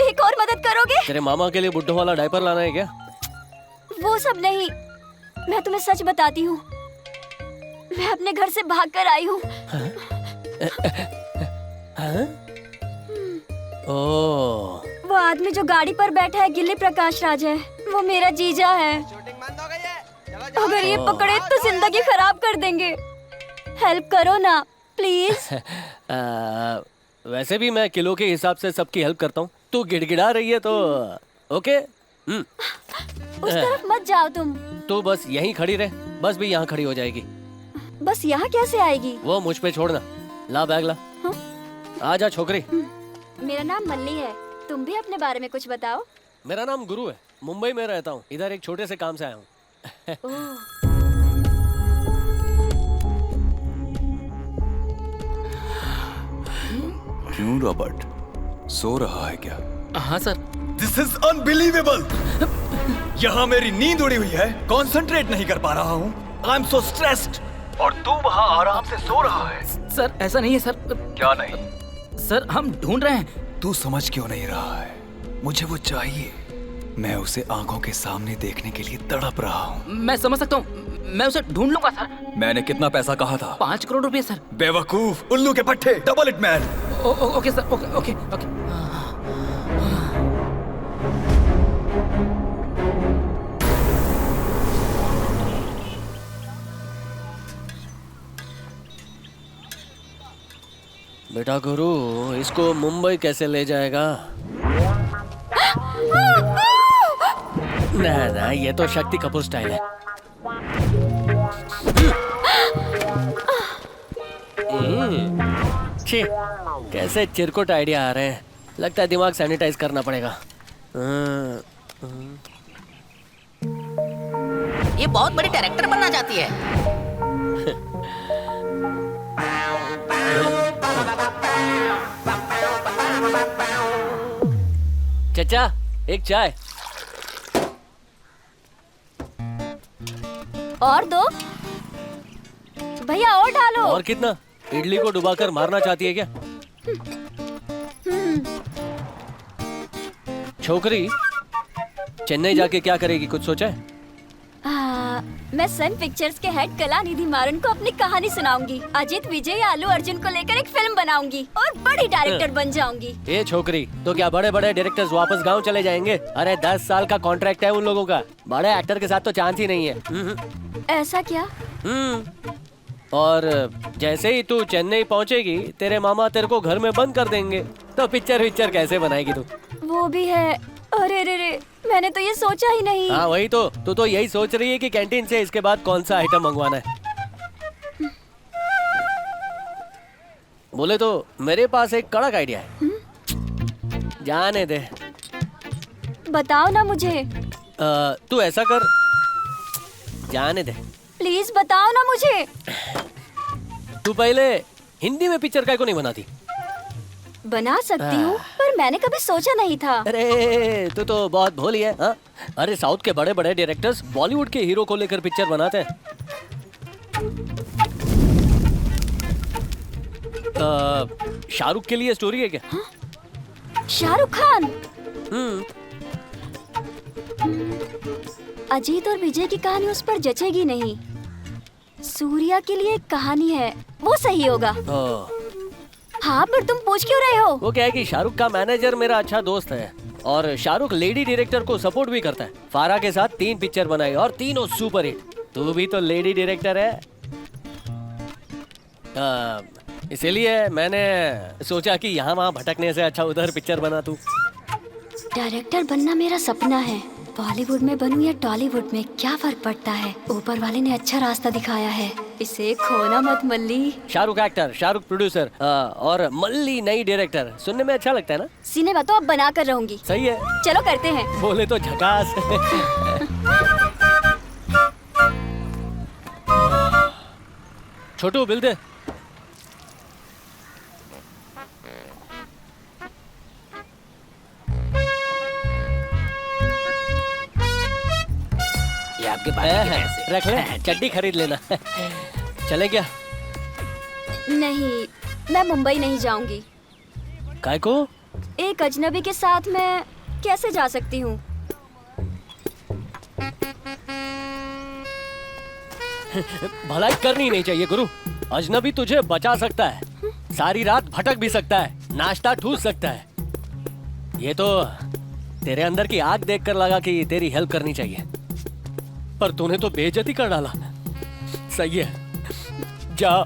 एक और मदद करोगे? तेरे मामा के लिए बुड्ढों वाला डायपर लाना है क्या? वो सब नहीं, मैं तुम्हें सच बताती हूँ, मैं अपने घर से भागकर आई हूँ। ओह, वो आदमी जो गाड़ी पर बैठा है गिल्ली प्रकाश राज है, वो मेरा जीजा है। अगर ये पकड़े तो जिंदगी खराब कर देंगे। हेल्प करो ना प्लीज। वैसे भी मैं किलो के हिसाब से सबकी हेल्प करता हूँ। तू गिड़गिड़ा रही है तो ओके। उस तरफ मत जाओ तुम। तू बस यहीं खड़ी रहे, बस भी यहाँ खड़ी हो जाएगी। बस यहाँ कैसे आएगी? वो मुझ पे छोड़ना। ला बैग ला। आजा छोकरी। मेरा नाम मल्ली है, तुम भी अपने बारे में कुछ बताओ। मेरा नाम गुरु है, मुंबई में रहता हूँ, इधर एक छोटे से काम से आया हूँ। क्यों रॉबर्ट, सो रहा है क्या? हाँ सर। This is unbelievable. यहाँ मेरी नींद उड़ी हुई है, कंसंट्रेट नहीं कर पा रहा हूँ। I am so stressed. और तू वहाँ आराम से सो रहा है। सर ऐसा नहीं है सर। क्या नहीं? सर हम ढूंढ रहे हैं। तू समझ क्यों नहीं रहा है? मुझे वो चाहिए। मैं उसे आंखों के सामने देखने के लिए तड़प रहा हूँ। मैं समझ सकता हूँ, मैं उसे ढूंढ लूंगा सर। मैंने कितना पैसा कहा था? 5 करोड़ रुपए सर। बेवकूफ, उल्लू के पट्टे, double it man. Okay sir, okay okay okay. बेटा गुरु, इसको मुंबई कैसे ले जाएगा? ना ना, ये तो शक्ति कपूर स्टाइल है। छी, कैसे चिरकुट आइडिया आ रहे हैं। लगता है दिमाग सैनिटाइज करना पड़ेगा। ये बहुत बड़ी डायरेक्टर बनना चाहती है। चचा, एक चाय। और दो भैया, और डालो। और कितना? इडली को डुबाकर मारना चाहती है क्या? छोकरी, चेन्नई जाके क्या करेगी, कुछ सोचा है? मैं सन पिक्चर्स के हेड कलानिधि मारन को अपनी कहानी सुनाऊंगी। अजित, विजय या अल्लू अर्जुन को लेकर एक फिल्म बनाऊंगी और बड़ी डायरेक्टर बन जाऊंगी। ये छोकरी, तो क्या बड़े बड़े डायरेक्टर्स वापस गांव चले जाएंगे? अरे 10 साल का कॉन्ट्रैक्ट है उन लोगों का। बड़े एक्टर के साथ तो चांस ही नहीं है। ऐसा क्या? और जैसे ही तू चेन्नई पहुंचेगी, तेरे मामा तेरे को घर में बंद कर देंगे। तो पिक्चर कैसे बनाएगी तू? वो भी है। अरे रे रे, मैंने तो ये सोचा ही नहीं। हाँ वही तो, तू तो यही सोच रही है कि कैंटीन से इसके बाद कौन सा आइटम मंगवाना है। बोले तो मेरे पास एक कड़क आइडिया है। जाने दे। बताओ ना मुझे। तू ऐसा कर, जाने दे। प्लीज बताओ ना मुझे। तू पहले हिंदी में पिक्चर काहे को नहीं बनाती? बना सकती हूँ, पर मैंने कभी सोचा नहीं था। अरे तू तो बहुत भोली है। हाँ? अरे साउथ के बड़े बड़े डायरेक्टर्स बॉलीवुड के हीरो को लेकर पिक्चर बनाते हैं। शाहरुख के लिए स्टोरी है क्या? हाँ? शाहरुख खान? अजीत और विजय की कहानी उस पर जचेगी नहीं। सूर्या के लिए एक कहानी है, वो सही होगा। हाँ, पर तुम पूछ क्यों रहे हो? वो क्या है कि शाहरुख का मैनेजर मेरा अच्छा दोस्त है और शाहरुख लेडी डायरेक्टर को सपोर्ट भी करता है। फारा के साथ 3 पिक्चर बनाई और तीनों सुपर हिट। तू भी तो लेडी डायरेक्टर है। इसीलिए मैंने सोचा कि यहाँ वहाँ भटकने से अच्छा उधर पिक्चर बना तू। डायरेक्टर बनना मेरा सपना है। बॉलीवुड में बनूं या टॉलीवुड में, क्या फर्क पड़ता है? ऊपर वाले ने अच्छा रास्ता दिखाया है, इसे खोना मत मल्ली। शाहरुख एक्टर, शाहरुख प्रोड्यूसर और मल्ली नई डायरेक्टर, सुनने में अच्छा लगता है ना? सिनेमा तो अब बना कर रहूंगी। सही है, चलो करते हैं। बोले तो झकास। छोटू बिल दे। आपके पास रख ले, चड्डी खरीद लेना। चले क्या? नहीं, मैं मुंबई नहीं जाऊंगी। काय को? एक अजनबी के साथ मैं कैसे जा सकती हूँ? भलाई करनी नहीं चाहिए गुरु। अजनबी तुझे बचा सकता है, सारी रात भटक भी सकता है, नाश्ता ठूस सकता है। ये तो तेरे अंदर की आग देखकर लगा कि तेरी हेल्प करनी चाहिए, पर तूने तो बेइज्जती कर डाला। सही है, जा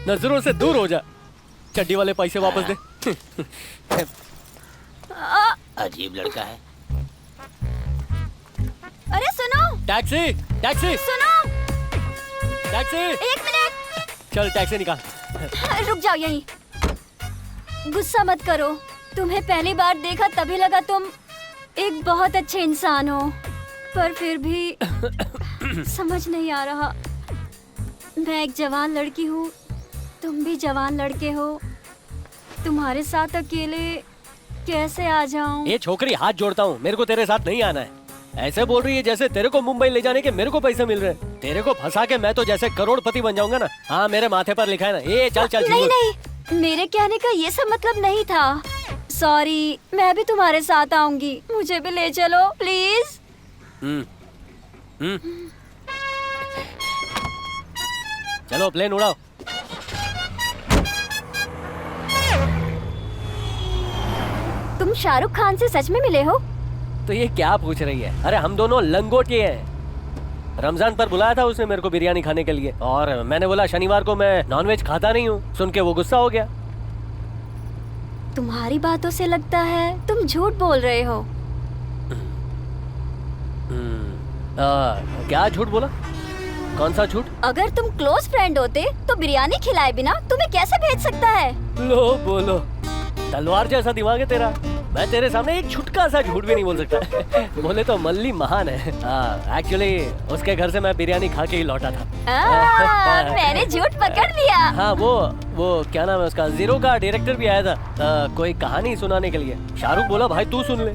नजरों से दूर हो जा। चड्डी वाले पैसे वापस दे। अजीब लड़का है। अरे सुनो, टैक्सी टैक्सी सुनो, टैक्सी। 1 मिनट। चल टैक्सी निकाल। रुक जाओ यहीं। गुस्सा मत करो, तुम्हें पहली बार देखा तभी लगा तुम एक बहुत अच्छे इंसान हो, पर फिर भी समझ नहीं आ रहा। मैं एक जवान लड़की हूँ, तुम भी जवान लड़के हो, तुम्हारे साथ अकेले कैसे आ जाऊं? ये छोकरी हाथ जोड़ता हूँ, मेरे को तेरे साथ नहीं आना है। ऐसे बोल रही है जैसे तेरे को मुंबई ले जाने के मेरे को पैसे मिल रहे हैं। तेरे को फंसा के मैं तो जैसे करोड़पति बन जाऊंगा ना। हाँ, मेरे माथे पर लिखा है ना। ये चल चल। नहीं नहीं, मेरे कहने का ये सब मतलब नहीं था। सॉरी, मैं भी तुम्हारे साथ आऊंगी, मुझे भी ले चलो प्लीज। चलो प्लेन उड़ाओ। तुम शाहरुख खान से सच में मिले हो? तो ये क्या पूछ रही है? अरे हम दोनों लंगोटिए हैं। रमजान पर बुलाया था उसने मेरे को बिरयानी खाने के लिए, और मैंने बोला शनिवार को मैं नॉनवेज खाता नहीं हूँ। सुन के वो गुस्सा हो गया। तुम्हारी बातों से लगता है तुम झूठ बोल रहे हो। क्या झूठ बोला? कौन सा झूठ? अगर तुम क्लोज फ्रेंड होते तो बिरयानी खिलाए बिना तुम्हें कैसे भेज सकता है? लो बोलो, तलवार जैसा दिमाग है तेरा। मैं तेरे सामने एक छुटका सा झूठ भी नहीं बोल सकता। बोले तो मल्ली महान है। एक्चुअली उसके घर से मैं बिरयानी खा के ही लौटा था। मैंने झूठ पकड़ लिया। हाँ, वो क्या नाम है उसका, जीरो का डायरेक्टर भी आया था कोई कहानी सुनाने के लिए। शाहरुख बोला भाई तू सुन ले।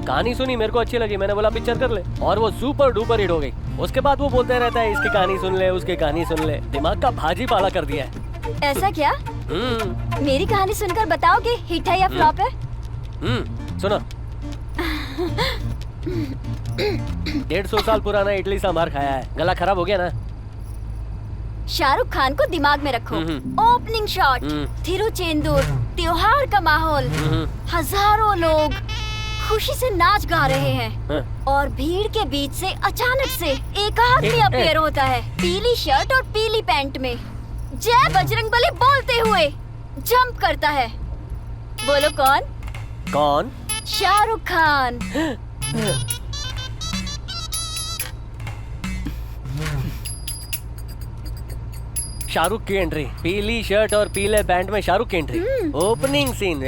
कहानी सुनी, मेरे को अच्छी लगी, मैंने बोला पिक्चर कर ले, और वो सुपर डुपर हिट हो गई। उसके बाद वो बोलते रहता है इसकी कहानी सुन ले, उसकी कहानी सुन ले। दिमाग का भाजी पाला कर दिया है। ऐसा क्या? मेरी कहानी सुनकर बताओगे हिट है या फ्लॉप है? सुनो। 150 साल पुराना इडली सांभर खाया है, गला खराब हो गया ना। शाहरुख खान को दिमाग में रखो। ओपनिंग शॉट, तिरुचेंदूर, त्योहार का माहौल, हजारों लोग खुशी से नाच गा रहे हैं, और भीड़ के बीच से अचानक से एक आदमी अपीयर होता है, पीली शर्ट और पीली पैंट में, जय बजरंगबली बोलते हुए जंप करता है। बोलो कौन? कौन? शाहरुख खान। शाहरुख की एंट्री, पीली शर्ट और पीले पैंट में शाहरुख की एंट्री, ओपनिंग सीन।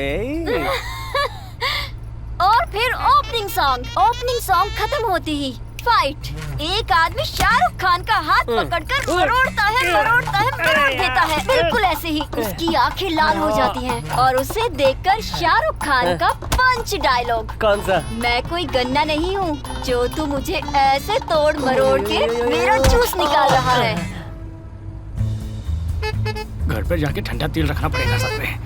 और फिर ओपनिंग सॉन्ग खत्म होती ही फाइट। एक आदमी शाहरुख खान का हाथ पकड़कर मरोड़ता है, मरोड़ देता है, बिल्कुल ऐसे ही। उसकी आंखें लाल हो जाती हैं, और उसे देखकर शाहरुख खान का पंच डायलॉग। कौन सा? मैं कोई गन्ना नहीं हूँ जो तू मुझे ऐसे तोड़ मरोड़ के मेरा जूस निकाल रहा है। घर पे जाके ठंडा तेल रखना पड़ेगा सब में।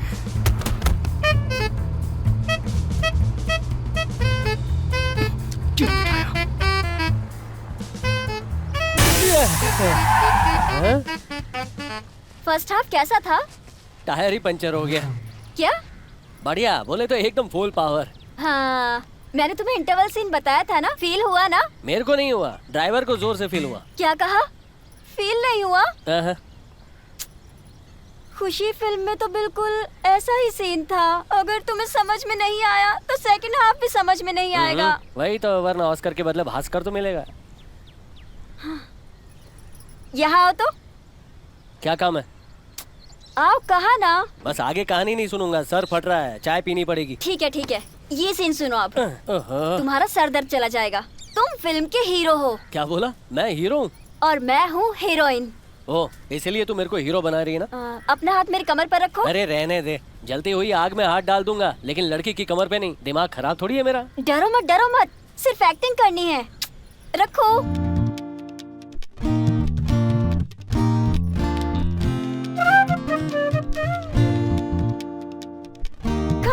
फर्स्ट हाफ कैसा था? टायर ही पंचर हो गया। क्या? बढ़िया, बोले तो एकदम फुल पावर। हाँ, मैंने तुम्हें इंटरवल सीन बताया था ना, फील हुआ ना? मेरे को नहीं हुआ, ड्राइवर को जोर से फील हुआ। क्या कहा? फील नहीं हुआ? खुशी फिल्म में तो बिल्कुल ऐसा ही सीन था। अगर तुम्हें समझ में नहीं आया तो सेकंड हाफ भी समझ में नहीं आएगा। वही तो, वरना ऑस्कर के बदले भास्कर तो मिलेगा। यहाँ आओ तो। क्या काम है? आओ, कहा ना। बस आगे कहानी नहीं सुनूंगा, सर फट रहा है, चाय पीनी पड़ेगी। ठीक है ठीक है, ये सीन सुनो अब। तुम्हारा सर दर्द चला जाएगा। तुम फिल्म के हीरो हो। क्या बोला? मैं हीरो हूँ? और मैं हूँ हीरोइन। ओ, इसलिए तू मेरे को हीरो बना रही है ना? अपना हाथ मेरी कमर पर रखो। अरे रहने दे, जलती हुई आग में हाथ डाल दूंगा, लेकिन लड़की की कमर पे नहीं। दिमाग खराब थोड़ी है मेरा। डरो मत, सिर्फ एक्टिंग करनी है। रखो।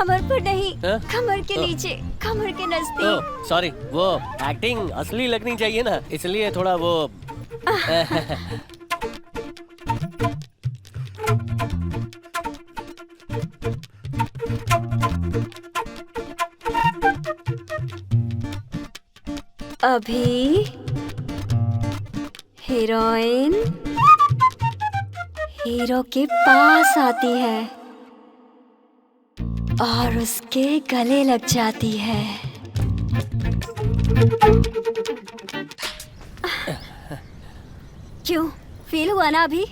कमर पर नहीं, हाँ? कमर के नीचे, कमर के नजदीक। सॉरी, वो एक्टिंग असली लगनी चाहिए ना, इसलिए थोड़ा वो अभी हीरोइन हीरो के पास आती है और उसके गले लग जाती है। क्यों, फील हुआ ना अभी?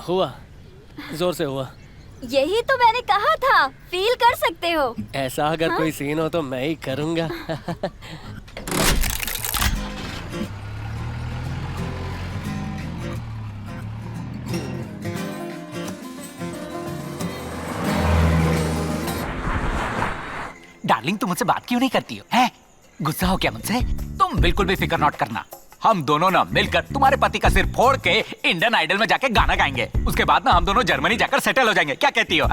हुआ, जोर से हुआ। यही तो मैंने कहा था, फील कर सकते हो। ऐसा अगर हाँ? कोई सीन हो तो मैं ही करूंगा। डार्लिंग, तुम मुझसे बात क्यों नहीं करती हो? हैं? गुस्सा हो क्या मुझसे? तुम बिल्कुल भी फिक्र नॉट करना। हम दोनों ना मिलकर तुम्हारे पति का सिर फोड़ के इंडियन आइडल में जाके गाना गाएंगे। उसके बाद ना हम दोनों जर्मनी जाकर सेटल हो जाएंगे। क्या कहती हो?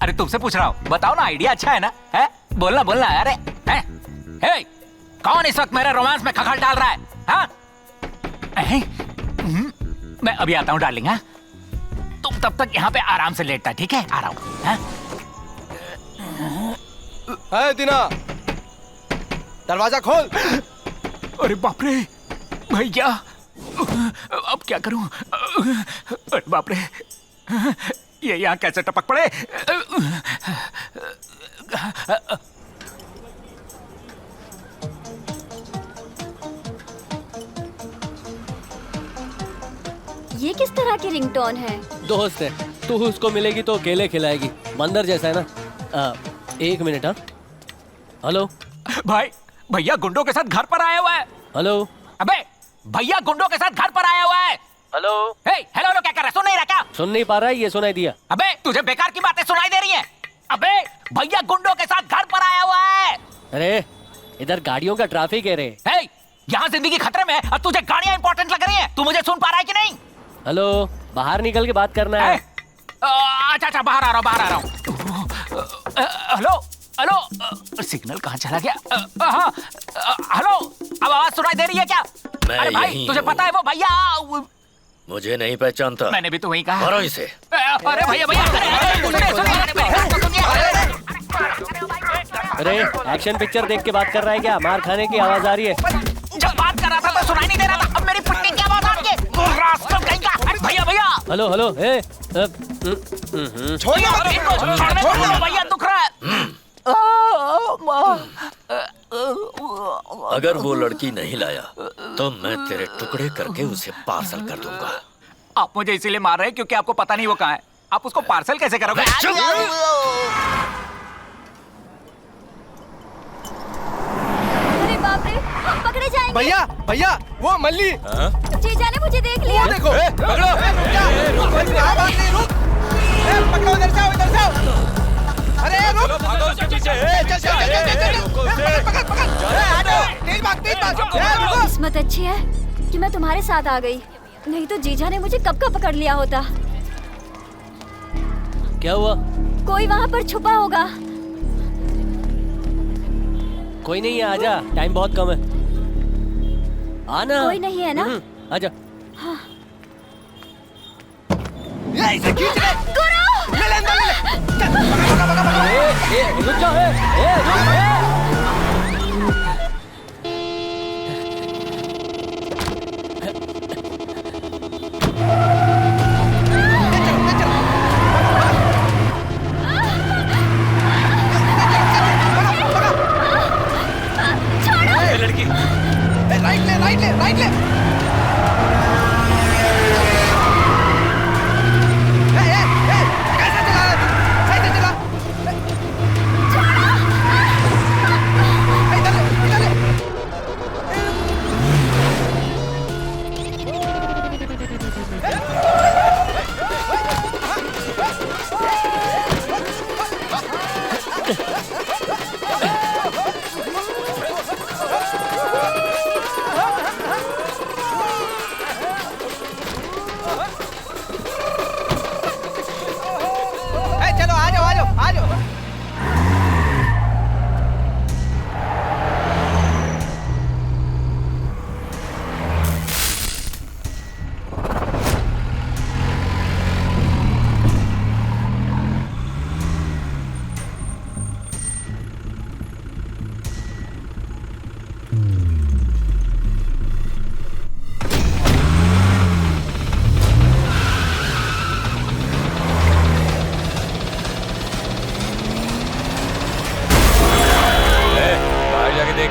अरे तुमसे पूछ रहा हूँ, बताओ ना, आइडिया अच्छा है ना? है? बोलना बोलना। अरे हे, कौन इस वक्त मेरे रोमांस में खखल डाल रहा है? हाँ? मैं अभी आता हूँ डार्लिंग। हाँ, तुम तब तक यहाँ पे आराम से लेटना, ठीक है? आ रहा हूँ। है दीना, दरवाजा खोल। अरे बाप रे भैया, अब क्या करूं? अरे बाप रे, ये यहाँ कैसे टपक पड़े? ये किस तरह की रिंगटोन है? दोस्त है, तू उसको मिलेगी तो केले खिलाएगी। बंदर जैसा है ना। एक मिनट। हाँ, हेलो भाई, भैया गुंडों के साथ घर पर आया हुआ है। हेलो। अबे भैया गुंडों के साथ घर पर आया हुआ है। हेलो। हेलो हेलो, क्या कर रहा है? सुन नहीं रहा क्या? सुन नहीं पा रहा है? ये सुनाई दिया। अबे तुझे बेकार की बातें सुनाई दे रही हैं। अबे भैया गुंडों के साथ घर पर आया हुआ है। अरे इधर गाड़ियों का ट्रैफिक है रे। यहाँ जिंदगी खतरे में है और तुझे गाड़ियाँ इंपॉर्टेंट लग रही हैं। तू मुझे सुन पा रहा है कि नहीं? हेलो, बाहर निकल के बात करना है। अच्छा, बाहर आ रहा हूँ। हेलो हेलो, सिग्नल कहाँ चला गया? हेलो, अब आवाज सुनाई दे रही है क्या? मैं अरे भाई, यहीं तुझे हूँ। पता है वो भैया? मुझे नहीं पहचानता। मैंने भी तो वही कहा। मारो इसे। अरे भैया अरे एक्शन पिक्चर देख के बात कर रहा है क्या? मार खाने की आवाज आ रही है। जब बात कर रहा था तो सुनाई नहीं दे रहा था, अब मेरी पिटने की आवाज आ रही है। रास्कल कहीं का। अरे भैया हेलो हेलो। छोड़ भैया, दुख रहा है। अगर वो लड़की नहीं लाया तो मैं तेरे टुकड़े करके उसे पार्सल कर दूंगा। आप मुझे इसीलिए मार रहे हैं क्योंकि आपको पता नहीं वो कहाँ है। आप उसको पार्सल कैसे करोगे? अरे बाप रे, हम पकड़े जाएंगे। भैया भैया, वो मल्ली। जीजा ने मुझे देख लिया। देखो, पकड़ो। पकड़ो, इधर से आओ, इधर से आओ। अरे रुक, भागो उसके पीछे। किस्मत अच्छी है कि मैं तुम्हारे साथ आ गई, नहीं तो जीजा ने मुझे कब का पकड़ लिया होता। क्या हुआ? कोई वहाँ पर छुपा होगा। कोई नहीं है, आजा, टाइम बहुत कम है। आना। कोई नहीं है ना? आजा। हाँ। इसे खींच ले। गुरु! ले ले अंदर ले। रुक जा। लड़की, राइट ले। कैसे चला रहा है? आ जाओ।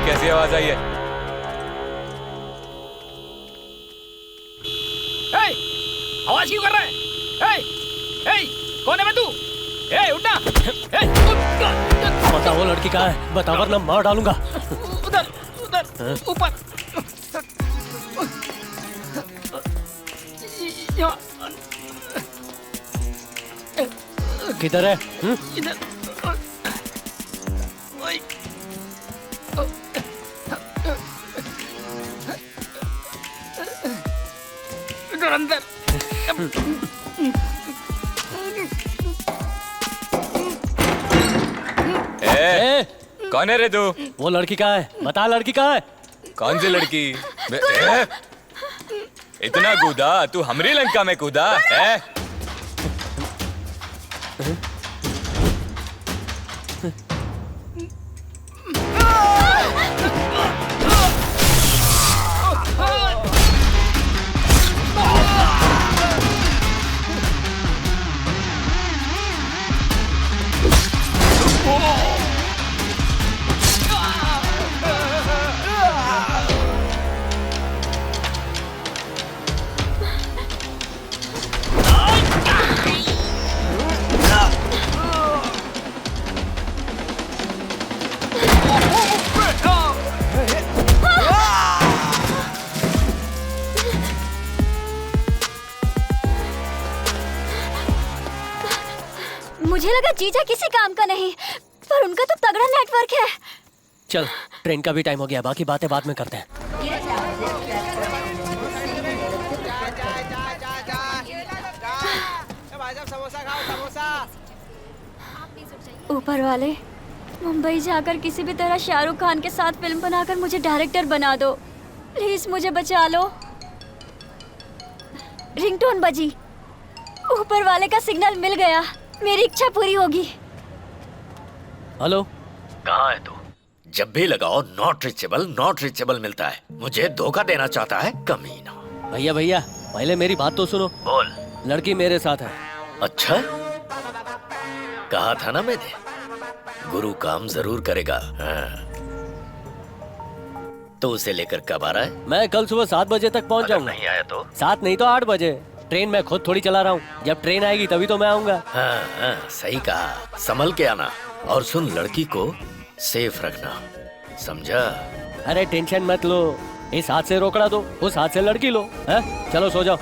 कैसी आवाज आई है? आवाज क्यों कर रहा है? कौन है मैं? तू उठना। बता वो लड़की कहाँ है? बता वरना मार डालूंगा। उधर उधर ऊपर। किधर है? इधर। अंदर। कौन है रे तू? वो लड़की कहाँ है? बता लड़की कहाँ है? कौन सी लड़की? इतना कूदा तू हमरी लंका में कूदा है? मुझे लगा जीजा किसी काम का नहीं, पर उनका तो तगड़ा नेटवर्क है। चल ट्रेन का भी टाइम हो गया, बाकी बातें बाद में करते हैं। ऊपर वाले, मुंबई जाकर किसी भी तरह शाहरुख खान के साथ फिल्म बनाकर मुझे डायरेक्टर बना दो। प्लीज मुझे बचा लो। रिंगटोन बजी। ऊपर वाले का सिग्नल मिल गया, मेरी इच्छा पूरी होगी। हेलो, कहाँ है तू? जब भी लगाओ नॉट रीचेबल मिलता है। मुझे धोखा देना चाहता है कमीना। भैया भैया पहले मेरी बात तो सुनो। बोल। लड़की मेरे साथ है। अच्छा, कहा था ना मैंने, गुरु काम जरूर करेगा। हाँ। तो उसे लेकर कब आ रहा है? मैं कल सुबह 7 बजे तक पहुंच जाऊंगा। नहीं आया तो? 7 नहीं तो 8 बजे। ट्रेन मैं खुद थोड़ी चला रहा हूँ, जब ट्रेन आएगी तभी तो मैं आऊंगा। हाँ, सही कहा, संभल के आना। और सुन, लड़की को सेफ रखना, समझा? अरे टेंशन मत लो, इस हाथ से रोकड़ा दो, उस हाथ से लड़की लो। है? चलो सो जाओ।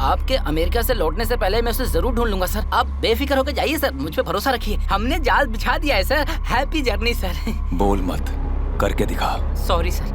आपके अमेरिका से लौटने से पहले मैं उसे जरूर ढूंढ लूंगा सर। आप बेफिक्र होकर जाइए सर, मुझ पे भरोसा रखिए। हमने जाल बिछा दिया है सर। Happy journey sir. बोल मत, करके दिखा। Sorry sir.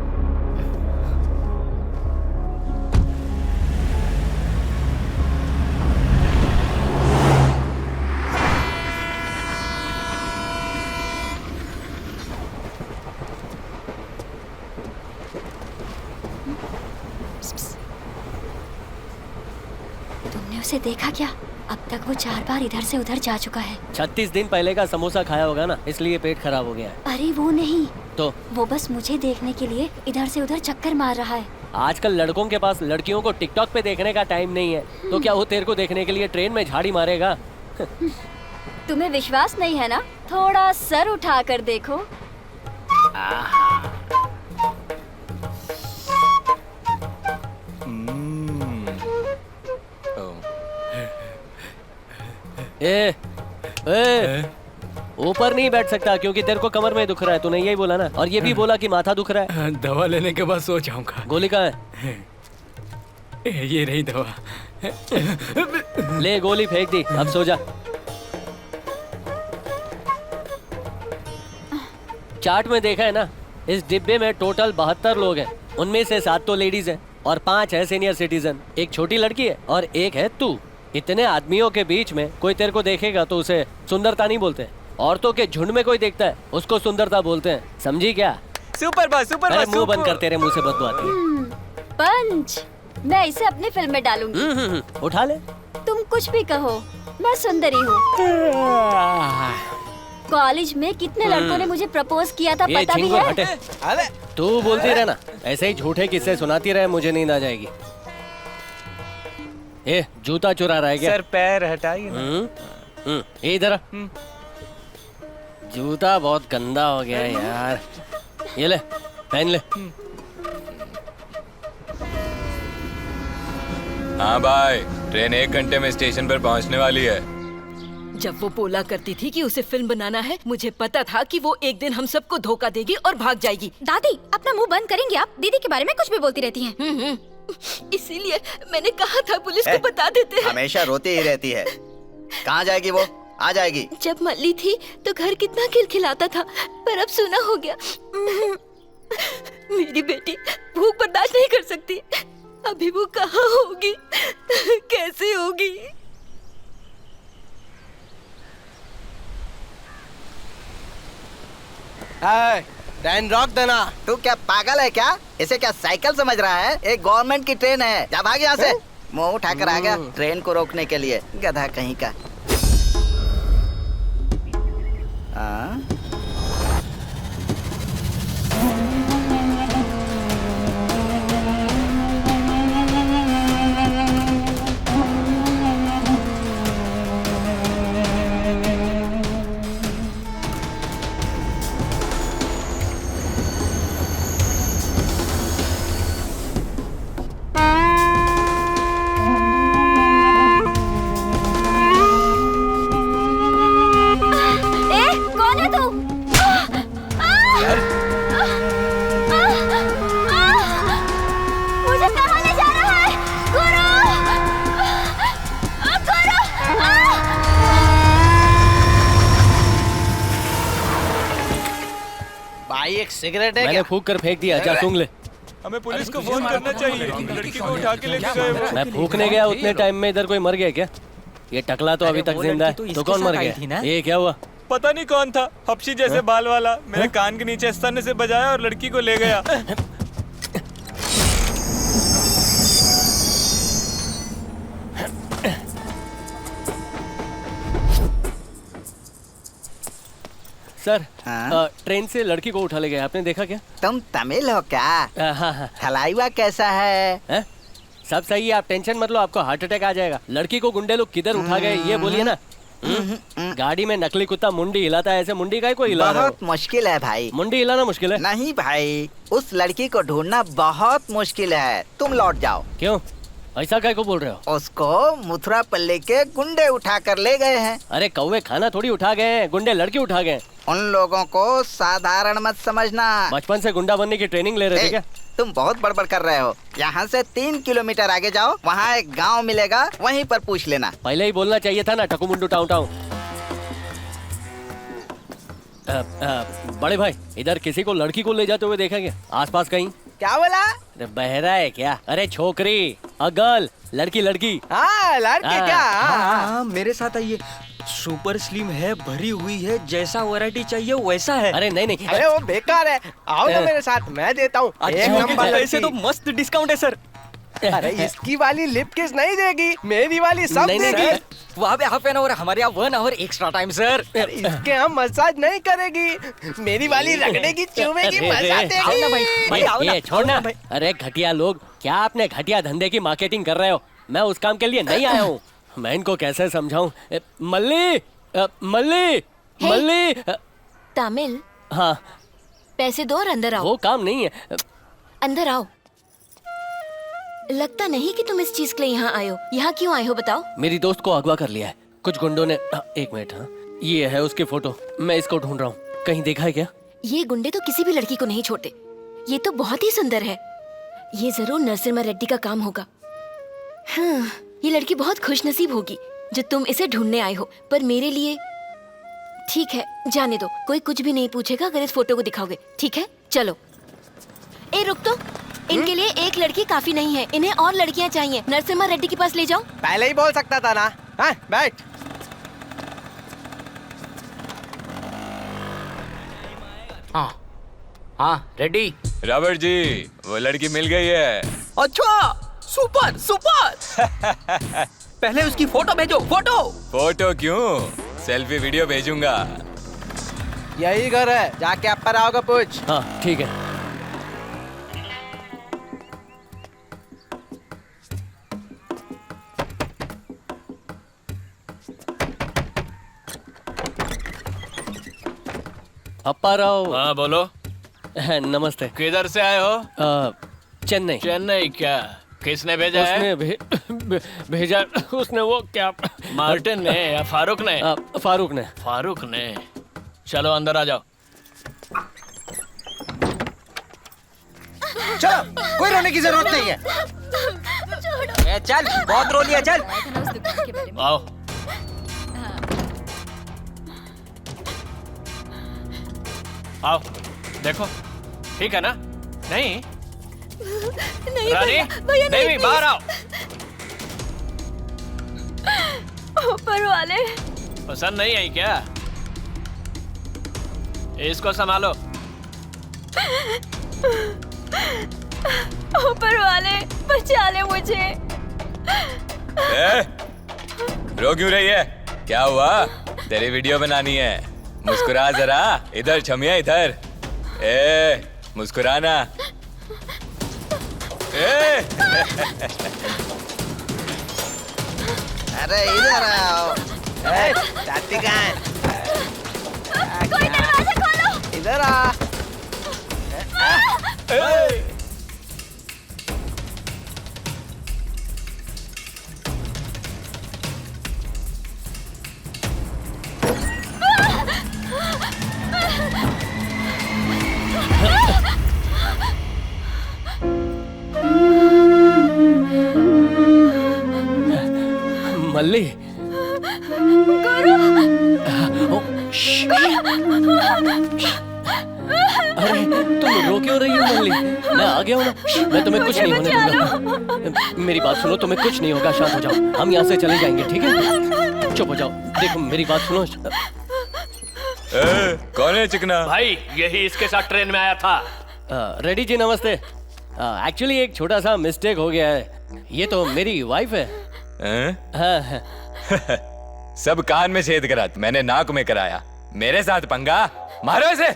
उसे देखा क्या? अब तक वो 4 बार इधर से उधर जा चुका है। 36 दिन पहले का समोसा खाया होगा ना, इसलिए पेट खराब हो गया है। अरे वो नहीं, तो वो बस मुझे देखने के लिए इधर से उधर चक्कर मार रहा है। आजकल लड़कों के पास लड़कियों को टिकटॉक पे देखने का टाइम नहीं है, तो क्या वो तेरे को देखने के लिए ट्रेन में झाड़ी मारेगा? तुम्हें विश्वास नहीं है ना? थोड़ा सर उठा कर देखो। ए, ऊपर नहीं बैठ सकता क्योंकि तेरे को कमर में दुख रहा है। तूने यही बोला ना, और ये भी बोला कि माथा दुख रहा है। दवा लेने के बाद सो जाऊंगा। गोली कहाँ है? ये रही दवा, ले गोली फेंक दी, अब सो जा। चार्ट में देखा है ना, इस डिब्बे में टोटल 72 लोग हैं। उनमें से 7 तो लेडीज हैं और 5 है सीनियर सिटीजन। एक छोटी लड़की है और एक है तू। इतने आदमियों के बीच में कोई तेरे को देखेगा तो उसे सुंदरता नहीं बोलते। औरतों के झुंड में कोई देखता है उसको सुंदरता बोलते हैं, समझी क्या? Super boss, super boss. मुंह बंद कर, तेरे मुंह से बदबू आती है। पंच, मैं इसे अपनी फिल्म में डालूंगी। उठा ले। तुम कुछ भी कहो, मैं सुंदरी हूँ। कॉलेज में कितने लड़कों ने मुझे प्रपोज किया था पता भी है? अरे तू बोलती रहे ना, ऐसे ही झूठे किस्से सुनाती रहे, मुझे नींद आ जाएगी। ए, जूता चुरा रहा है क्या? सर पैर हटाइए। इधर जूता बहुत गंदा हो गया यार। ये ले, पहन ले। हाँ भाई, ट्रेन 1 घंटे में स्टेशन पर पहुंचने वाली है। जब वो बोला करती थी कि उसे फिल्म बनाना है, मुझे पता था कि वो एक दिन हम सबको धोखा देगी और भाग जाएगी। दादी, अपना मुंह बंद करेंगी आप? दीदी के बारे में कुछ भी बोलती रहती हैं। इसीलिए मैंने कहा था पुलिस को बता देते हैं। हमेशा रोती ही रहती है। कहाँ जाएगी वो? आ जाएगी। जब मल्ली थी तो घर कितना खिलखिलाता था, पर अब सुना हो गया। मेरी बेटी भूख बर्दाश्त नहीं कर सकती। अभी वो कहाँ होगी, कैसे होगी? ट्रेन रोक देना। तू क्या पागल है क्या? इसे क्या साइकिल समझ रहा है? एक गवर्नमेंट की ट्रेन है। जा भाग यहाँ से। मुंह उठाकर आ गया ट्रेन को रोकने के लिए, गधा कहीं का। सिगरेट है? मैंने फूंक कर फेंक दिया, जा सूंघ ले। हमें पुलिस को फोन करना चाहिए। लड़की को उठा के लेके गए वो। मैं फूंकने गया उतने टाइम में इधर कोई मर गया क्या? ये टकला तो अभी तक जिंदा है। तो कौन मर गया? ये क्या हुआ? पता नहीं कौन था, हपशी जैसे बाल वाला, मेरे कान के नीचे स्तन से बजाया और लड़की को ले गया। सर, ट्रेन से लड़की को उठा ले गया, आपने देखा क्या? तुम तमिल हो क्या? हाँ। थलाइवा कैसा है? सब सही है, आप टेंशन मत लो, आपको हार्ट अटैक आ जाएगा। लड़की को गुंडे लोग किधर उठा गए ये बोलिए ना। गाड़ी में नकली कुत्ता मुंडी हिलाता है, ऐसे मुंडी का कोई हिला रहा? बहुत मुश्किल है भाई। मुंडी हिलाना मुश्किल है? नहीं भाई, उस लड़की को ढूंढना बहुत मुश्किल है। तुम लौट जाओ। क्यों? ऐसा काय को बोल रहे हो? उसको मथुरा पल्ले के गुंडे उठा कर ले गए हैं। अरे कौवे खाना थोड़ी उठा गए हैं, गुंडे लड़की उठा गए। उन लोगों को साधारण मत समझना। बचपन से गुंडा बनने की ट्रेनिंग ले रहे थे क्या? तुम बहुत बड़बड़ कर रहे हो। यहाँ से 3 किलोमीटर आगे जाओ, वहाँ एक गांव मिलेगा, वहीं पर पूछ लेना। पहले ही बोलना चाहिए था ना, टकू मुंडू टाऊ टाऊ। बड़े भाई, इधर किसी को लड़की को ले जाते हुए देखा क्या आसपास कहीं? क्या बोला? अरे बहरा है क्या? अरे छोकरी, गर्ल, लड़की लड़की। हाँ लड़की क्या? हाँ, मेरे साथ आइए। सुपर स्लिम है, भरी हुई है, जैसा वैरायटी चाहिए वैसा है। अरे नहीं। अरे वो बेकार है, आओ ना मेरे साथ, मैं देता हूँ। ऐसे तो मस्त डिस्काउंट है सर। अरे इसकी वाली लिप किस नहीं देगी, मेरी वाली सब देगी। वहाँ पे हाफ एन आवर, हमारे यहाँ 1 आवर एक्स्ट्रा टाइम सर। इसके हम मसाज नहीं करेगी, मेरी वाली रगड़ेगी, चूमेगी, मजा देगी। ये छोड़ना। अरे घटिया लोग, क्या आपने घटिया धंधे की मार्केटिंग कर रहे हो? मैं उस काम के लिए नहीं आया हूँ। मैं इनको कैसे समझाऊं? मल्ली। तमिल? हाँ। पैसे दो और अंदर आओ। वो काम नहीं है। अंदर आओ। लगता नहीं कि तुम इस चीज के लिए यहाँ आए हो। यहाँ क्यों आए हो बताओ? मेरी दोस्त को अगवा कर लिया है कुछ गुंडों ने। एक मिनट। हाँ, ये है उसकी फोटो, मैं इसको ढूंढ रहा हूँ। कहीं देखा है क्या? ये गुंडे तो किसी भी लड़की को नहीं छोड़ते। ये तो बहुत ही सुंदर है। ये जरूर नरसिम्हा रेड्डी का काम होगा। हाँ, ये लड़की बहुत खुशनसीब होगी जो तुम इसे ढूंढने आए हो, पर मेरे लिए ठीक है, जाने दो। कोई कुछ भी नहीं पूछेगा अगर इस फोटो को दिखाओगे, ठीक है? चलो। ए रुक तो, इनके लिए एक लड़की काफी नहीं है, इन्हें और लड़कियां चाहिए। नरसिम्हा रेड्डी के पास ले जाओ। पहले ही बोल सकता था ना। हाँ, बैठ। हाँ रेड्डी। रॉबर्ट जी, वो लड़की मिल गई है। अच्छा, सुपर सुपर। पहले उसकी फोटो भेजो, फोटो। फोटो क्यों, सेल्फी वीडियो भेजूंगा। यही घर है, जाके आप पर आओगे पूछ। हाँ ठीक है। अप्पा राव। हाँ बोलो। नमस्ते। किधर से आए हो? चेन्नई। चेन्नई क्या? किसने भेजा है? भेजा उसने, वो क्या मार्टिन ने या फारूक ने? फारूक ने। फारूक ने। चलो अंदर आ जाओ। चलो, कोई रोने की जरूरत नहीं है। ए, चल, बहुत रो लिया, चल। आओ। आओ, देखो, ठीक है ना? नहीं? नहीं रानी, भैया, देवी, बाहर आओ। ऊपर वाले। पसंद नहीं आई क्या? इसको संभालो। ऊपर वाले, बचा ले मुझे। रो क्यों रही है? क्या हुआ? तेरी वीडियो बनानी है, मुस्कुरा जरा। इधर छमिया, इधर। मुस्कुराना। अरे इधर आओ। चाची कहाँ है? कोई दरवाजा खोलो। इधर आ। मल्ली। गुरु। अरे तुम रो क्यों रही हो मल्ली? मैं आ गया हूँ ना, मैं तुम्हें कुछ नहीं होने दूंगा। मेरी बात सुनो, तुम्हें कुछ नहीं होगा, शांत हो जाओ। हम यहाँ से चले जाएंगे, ठीक है? चुप हो जाओ। देखो मेरी बात सुनो। कौन है चिकना? भाई, यही इसके साथ ट्रेन में आया था। रेड्डी जी नमस्ते। एक्चुअली एक छोटा सा मिस्टेक हो गया है। ये तो मेरी वाइफ है। हाँ। सब कान में छेद करा, मैंने नाक में कराया। मेरे साथ पंगा, मारो इसे।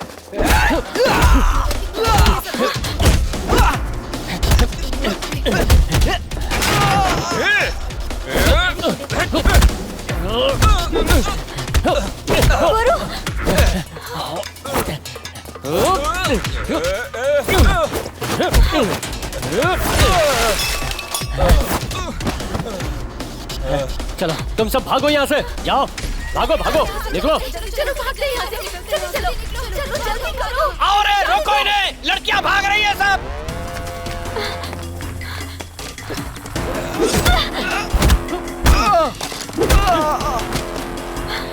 चलो तुम सब भागो यहाँ से, जाओ, भागो भागो, निकलो। चलो भागते यहाँ से, चलो चलो चलो जल्दी करो। आओ रे, रोको इन्हें, लड़कियां भाग रही है सब।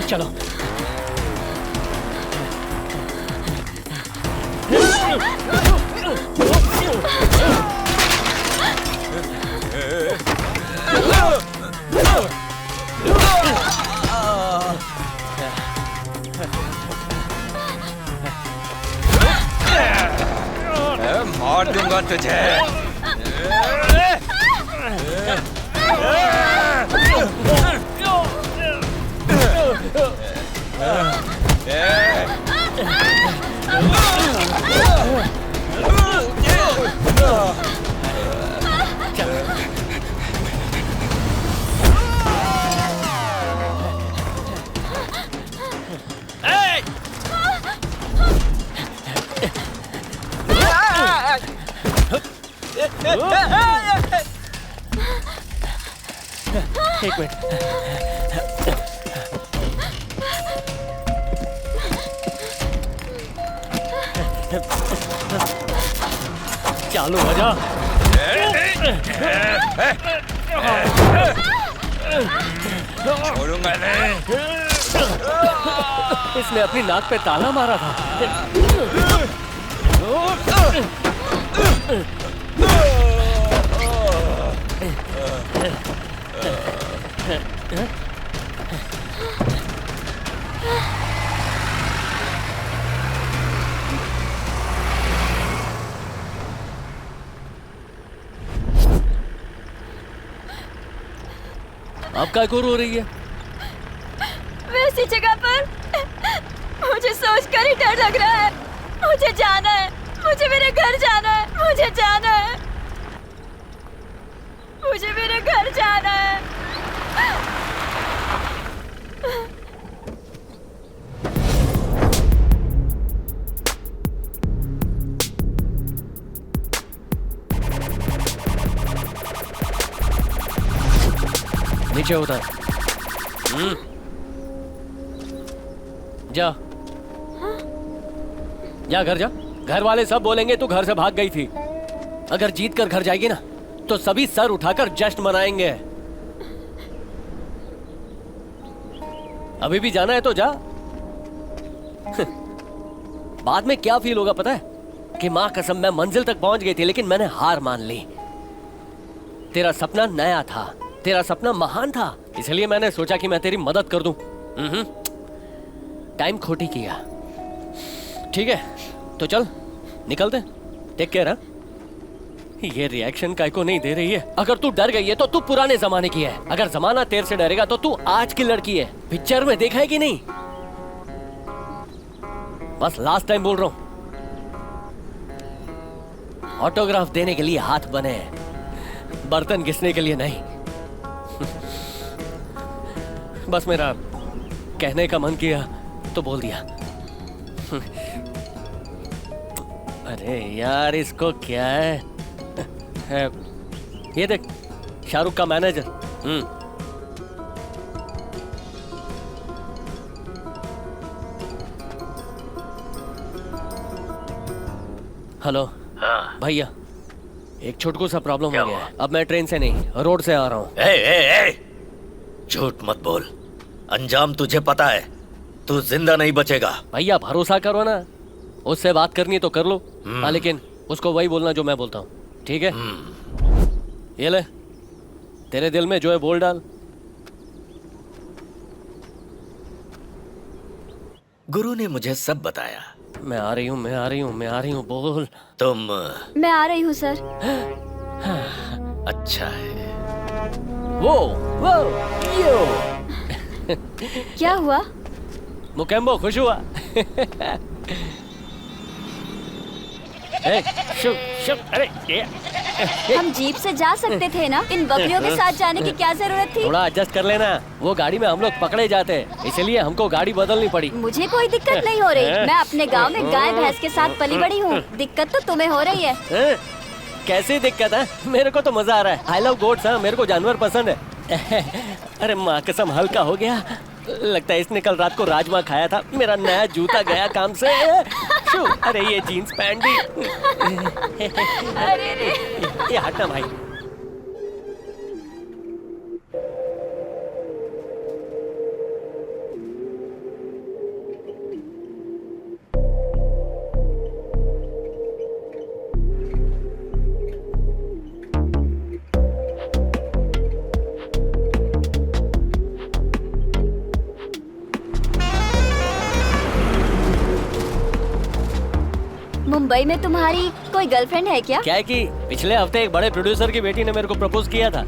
चलो। मार दूंगा तुझे। एक मिनट। चालू हो जा। छोड़ूंगा नहीं। इसने अपनी नाक पे ताला मारा था। अब क्या क्यों रो रही है? वैसी जगह पर मुझे सोचकर ही डर लग रहा है। मुझे जाना है, मुझे मेरे घर जाना है, मुझे जाना है, मुझे मेरे घर जाना है। नीचे उतर। जा जा घर जा। घर वाले सब बोलेंगे तू घर से भाग गई थी। अगर जीत कर घर जाएगी ना तो सभी सर उठाकर जश्न मनाएंगे। अभी भी जाना है तो जा। बाद में क्या फील होगा पता है? कि मां कसम मैं मंजिल तक पहुंच गई थी लेकिन मैंने हार मान ली। तेरा सपना नया था, तेरा सपना महान था, इसलिए मैंने सोचा कि मैं तेरी मदद कर दूं। टाइम खोटी किया। ठीक है तो चल निकलते। Take care. हाँ, ये रिएक्शन काय को नहीं दे रही है। अगर तू डर गई है तो तू पुराने जमाने की है। अगर जमाना तेरे से डरेगा तो तू आज की लड़की है। पिक्चर में देखा है कि नहीं? बस लास्ट टाइम बोल रहा हूं, ऑटोग्राफ देने के लिए हाथ बने हैं, बर्तन घिसने के लिए नहीं। बस मेरा कहने का मन किया तो बोल दिया। अरे यार इसको क्या है? ये देख शाहरुख का मैनेजर। हेलो। हाँ भैया एक छोटू सा प्रॉब्लम हो गया है। अब मैं ट्रेन से नहीं रोड से आ रहा हूँ। झूठ मत बोल, अंजाम तुझे पता है, तू जिंदा नहीं बचेगा। भैया भरोसा करो ना, उससे बात करनी है तो कर लो। हाँ लेकिन उसको वही बोलना जो मैं बोलता हूँ, ठीक है? ये ले, तेरे दिल में जो है बोल डाल। गुरु ने मुझे सब बताया। मैं आ रही हूँ, मैं आ रही हूँ, मैं आ रही हूँ, बोल। तुम? मैं आ रही हूँ सर। अच्छा है। वो यो। क्या हुआ? मुकेम्बो खुश हुआ। शुभ शुभ। अरे हम जीप से जा सकते थे ना, इन बकरियों के साथ जाने की क्या जरूरत थी? थोड़ा एडजस्ट कर लेना। वो गाड़ी में हम लोग पकड़े जाते, इसलिए हमको गाड़ी बदलनी पड़ी। मुझे कोई दिक्कत नहीं हो रही। मैं अपने गांव में गाय भैंस के साथ पली बड़ी हूँ। दिक्कत तो तुम्हें हो रही है। कैसी दिक्कत है? मेरे को तो मजा आ रहा है। I love goats. मेरे को जानवर पसंद है। अरे माँ कसम हल्का हो गया। लगता है इसने कल रात को राजमा खाया था। मेरा नया जूता गया काम से। अरे ये जीन्स पैंट भी। अरे ये हटना भाई। मुंबई में तुम्हारी कोई गर्लफ्रेंड है क्या? क्या है कि पिछले हफ्ते एक बड़े प्रोड्यूसर की बेटी ने मेरे को प्रपोज किया था।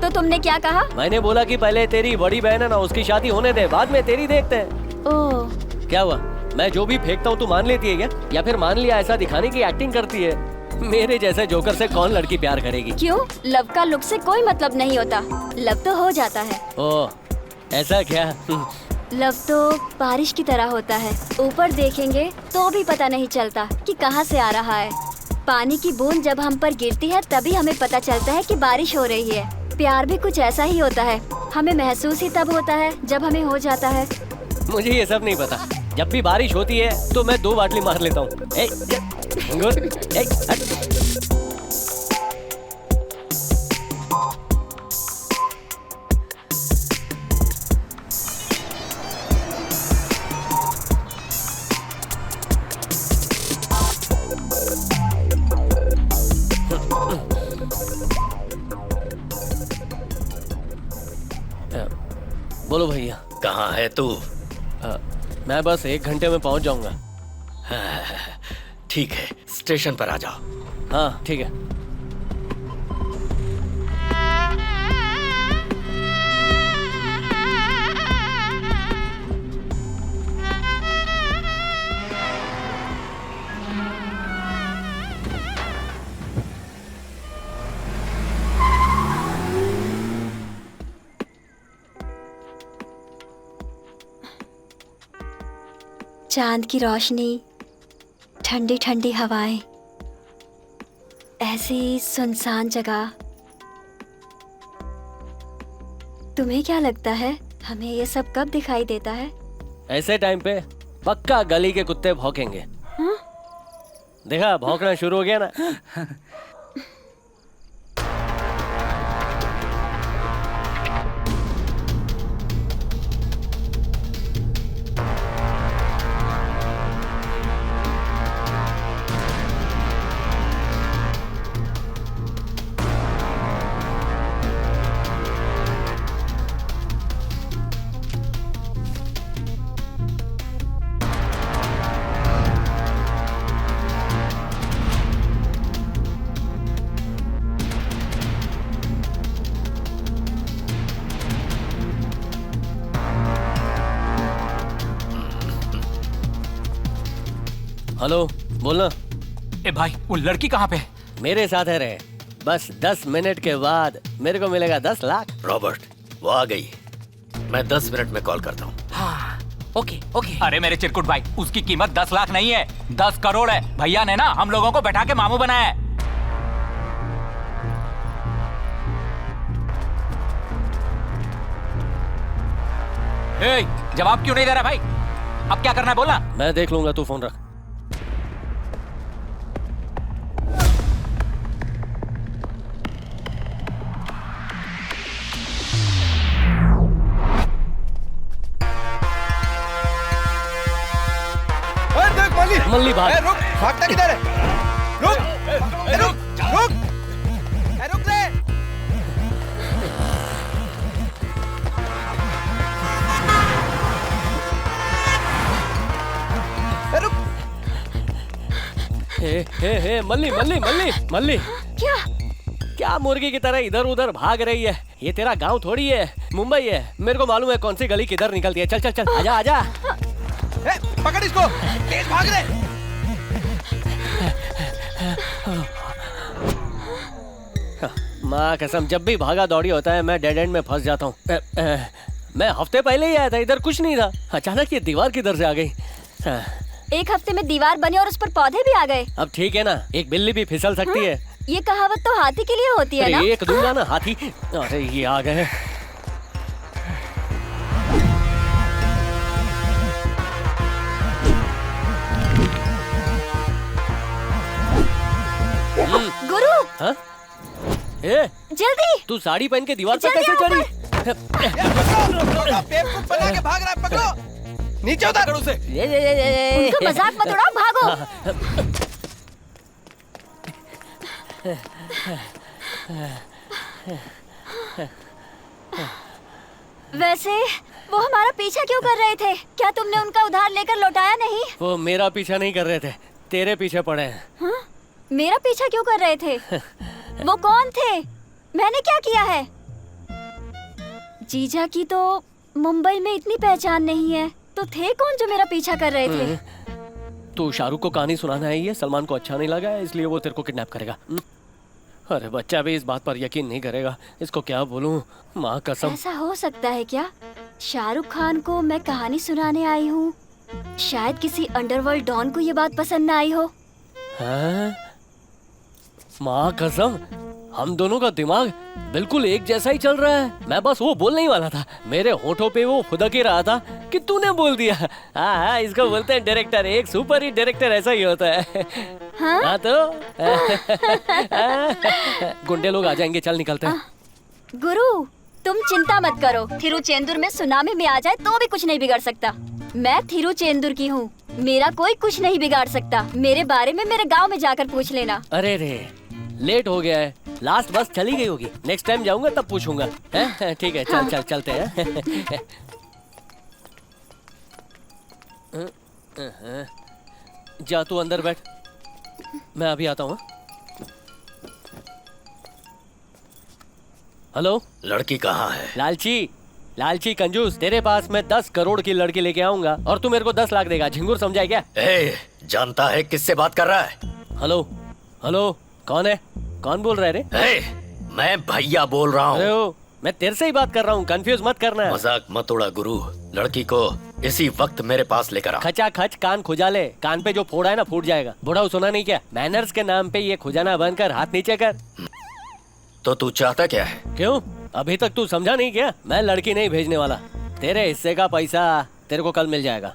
तो तुमने क्या कहा? मैंने बोला कि पहले तेरी बड़ी बहन है ना, उसकी शादी होने दे, बाद में तेरी देखते हैं। ओह। क्या हुआ? मैं जो भी फेंकता हूँ तू मान लेती है क्या? या फिर मान लिया ऐसा दिखाने की एक्टिंग करती है? मेरे जैसे जोकर से कौन लड़की प्यार करेगी? क्यों? लव का लुक से कोई मतलब नहीं होता। लव तो हो जाता है। ओह ऐसा क्या? लव तो बारिश की तरह होता है। ऊपर देखेंगे तो भी पता नहीं चलता कि कहाँ से आ रहा है। पानी की बूंद जब हम पर गिरती है तभी हमें पता चलता है कि बारिश हो रही है। प्यार भी कुछ ऐसा ही होता है। हमें महसूस ही तब होता है जब हमें हो जाता है। मुझे ये सब नहीं पता। जब भी बारिश होती है तो मैं 2 बाटली मार लेता हूँ। कहाँ है तू? मैं बस 1 घंटे में पहुंच जाऊंगा। ठीक है, स्टेशन पर आ जाओ। हाँ ठीक है। चांद की रोशनी, ठंडी ठंडी हवाएं, ऐसी सुनसान जगह। तुम्हें क्या लगता है हमें ये सब कब दिखाई देता है? ऐसे टाइम पे पक्का गली के कुत्ते भौंकेंगे। देखा, भौंकना शुरू हो गया ना। हेलो, बोलना। ए भाई, वो लड़की कहाँ पे है? मेरे साथ है रे। बस 10 मिनट के बाद मेरे को मिलेगा 10 लाख। रॉबर्ट, वो आ गई। मैं 10 मिनट में कॉल करता हूँ। हाँ, ओके ओके। अरे मेरे चिरकुट भाई, उसकी कीमत 10 लाख नहीं है, 10 करोड़ है। भैया ने ना हम लोगों को बैठा के मामू बनाया है। ए, जवाब क्यों नहीं दे रहा भाई? अब क्या करना है बोलना। मैं देख लूंगा, तू फोन रख। मल्ली भाग। रुक, भागता किधर है? रुक, रुक, रुक, रुक रे। रुक। हे, मल्ली मल्ली मल्ली मल्ली। क्या मुर्गी की तरह इधर उधर भाग रही है? ये तेरा गांव थोड़ी है, मुंबई है। मेरे को मालूम है कौन सी गली किधर निकलती है। चल चल चल, आजा आजा। पकड़ इसको, तेज भाग रहे। माँ कसम, जब भी भागा दौड़ी होता है मैं डेड एंड में फंस जाता हूँ। मैं हफ्ते पहले ही आया था, इधर कुछ नहीं था। अचानक ये दीवार किधर से आ गई? 1 हफ्ते में दीवार बनी और उस पर पौधे भी आ गए। अब ठीक है ना, एक बिल्ली भी फिसल सकती है। ये कहावत तो हाथी के लिए होती है ना? एक दूंगा ना हाथी। अरे ये आ गए। गुरु, हाँ? ए, जल्दी। तू साड़ी पहन के दीवार पर कैसे चढ़ी? बेवकूफ बना के भाग रहा है, पकड़ो। नीचे उतार उसे। उनका मजाक मत उड़ाओ, भागो। वैसे वो हमारा पीछा क्यों कर रहे थे? क्या तुमने उनका उधार लेकर लौटाया नहीं? वो मेरा पीछा नहीं कर रहे थे, तेरे पीछे पड़े हैं। हाँ? मेरा पीछा क्यों कर रहे थे? वो कौन थे? मैंने क्या किया है? जीजा की तो मुंबई में इतनी पहचान नहीं है, तो थे कौन जो मेरा पीछा कर रहे थे? तू शाहरुख को कहानी सुनाना है, ये सलमान को अच्छा नहीं लगा है, इसलिए वो तेरे को किडनैप करेगा। अरे बच्चा भी इस बात पर यकीन नहीं करेगा, इसको क्या बोलूं? माँ कसम। ऐसा हो सकता है क्या? शाहरुख खान को मैं कहानी सुनाने आई हूँ, शायद किसी अंडरवर्ल्ड डॉन को ये बात पसंद न आई हो। हाँ? माँ कसम, हम दोनों का दिमाग बिल्कुल एक जैसा ही चल रहा है। मैं बस वो बोलने ही वाला था, मेरे होठों पे वो खुदक ही रहा था कि तूने बोल दिया। हाँ, इसको बोलते हैं डायरेक्टर। एक सुपर हिट डायरेक्टर ऐसा ही होता है। हाँ तो गुंडे लोग आ जाएंगे, चल निकलते हैं। गुरु, तुम चिंता मत करो, थिरुचेंदुर में सुनामी में आ जाए तो भी कुछ नहीं बिगड़ सकता। मैं थिरुचेंदुर की हूँ, मेरा कोई कुछ नहीं बिगाड़ सकता। मेरे बारे में मेरे गांव में जाकर पूछ लेना। अरे रे, लेट हो गया है, लास्ट बस चली गई होगी। नेक्स्ट टाइम जाऊंगा तब पूछूंगा। ठीक है, चल चल चलते हैं। जा तू अंदर बैठ, मैं अभी आता हूँ। हेलो, लड़की कहाँ है? लालची लालची कंजूस, तेरे पास मैं 10 करोड़ की लड़की लेके आऊंगा और तू मेरे को 10 लाख देगा। झिंगुर समझा है क्या? जानता है किससे बात कर रहा है? हेलो हेलो, कौन है? कौन बोल रहा है रे? मैं भैया बोल रहा अरे हूँ। ओ, मैं तेरे से ही बात कर रहा हूँ, कंफ्यूज मत करना है। मजाक मत उड़ा गुरु, लड़की को इसी वक्त मेरे पास लेकर आ। खचा खच कान खुजा ले, कान पे जो फोड़ा है ना फूट जाएगा। बुढ़ा सुना नहीं क्या? मैनर्स के नाम पे ये खुजाना बंद कर, हाथ नीचे कर। तो तू चाहता क्या है? क्यों, अभी तक तू समझा नहीं क्या? मैं लड़की नहीं भेजने वाला, तेरे हिस्से का पैसा तेरे को कल मिल जाएगा।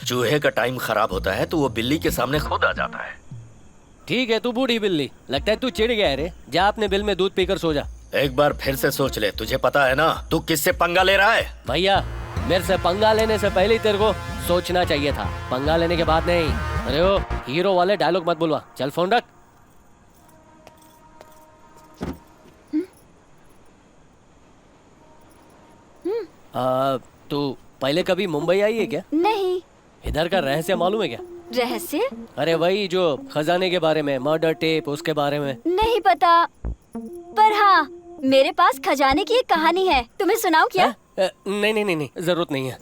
चूहे का टाइम खराब होता है तो वो बिल्ली के सामने खुद आ जाता है। ठीक है, तू बूढ़ी बिल्ली, लगता है तू चिढ़ गया है रे। जा अपने बिल में दूध पीकर सो जा। एक बार फिर से सोच ले, तुझे पता है ना तू किससे पंगा ले रहा है? भैया, मेरे से पंगा लेने से पहले ही तेरे को सोचना चाहिए था, पंगा लेने के बाद नहीं। अरे ओ, हीरो वाले डायलॉग मत बुलवा, चल फोन रख। तू पहले कभी मुंबई आई है क्या? नहीं। इधर का रहस्य मालूम है क्या? रहस्य? अरे वही जो खजाने के बारे में, मर्डर टेप, उसके बारे में। नहीं पता, पर हाँ मेरे पास खजाने की एक कहानी है, तुम्हें सुनाऊं क्या? नहीं नहीं नहीं नहीं, जरूरत नहीं है।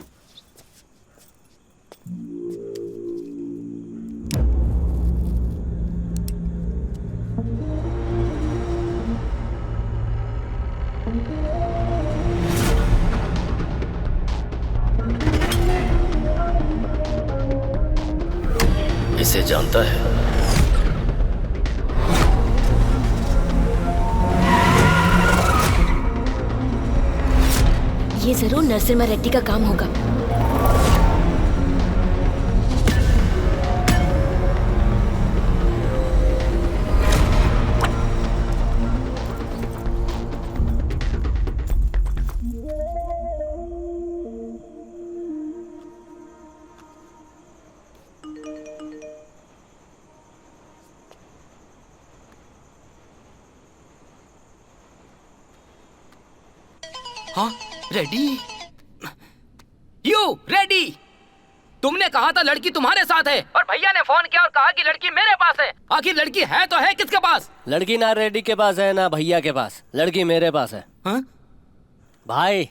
इसे जानता है? ये जरूर नरसिम्हा रेड्डी का काम होगा। हाँ, रेडी? You ready? तुमने कहा था लड़की तुम्हारे साथ है और भैया ने फोन किया और कहा कि लड़की मेरे पास है। आखिर लड़की है तो है किसके पास? लड़की ना रेड्डी के पास है ना भैया के पास, लड़की मेरे पास है। हाँ? भाई,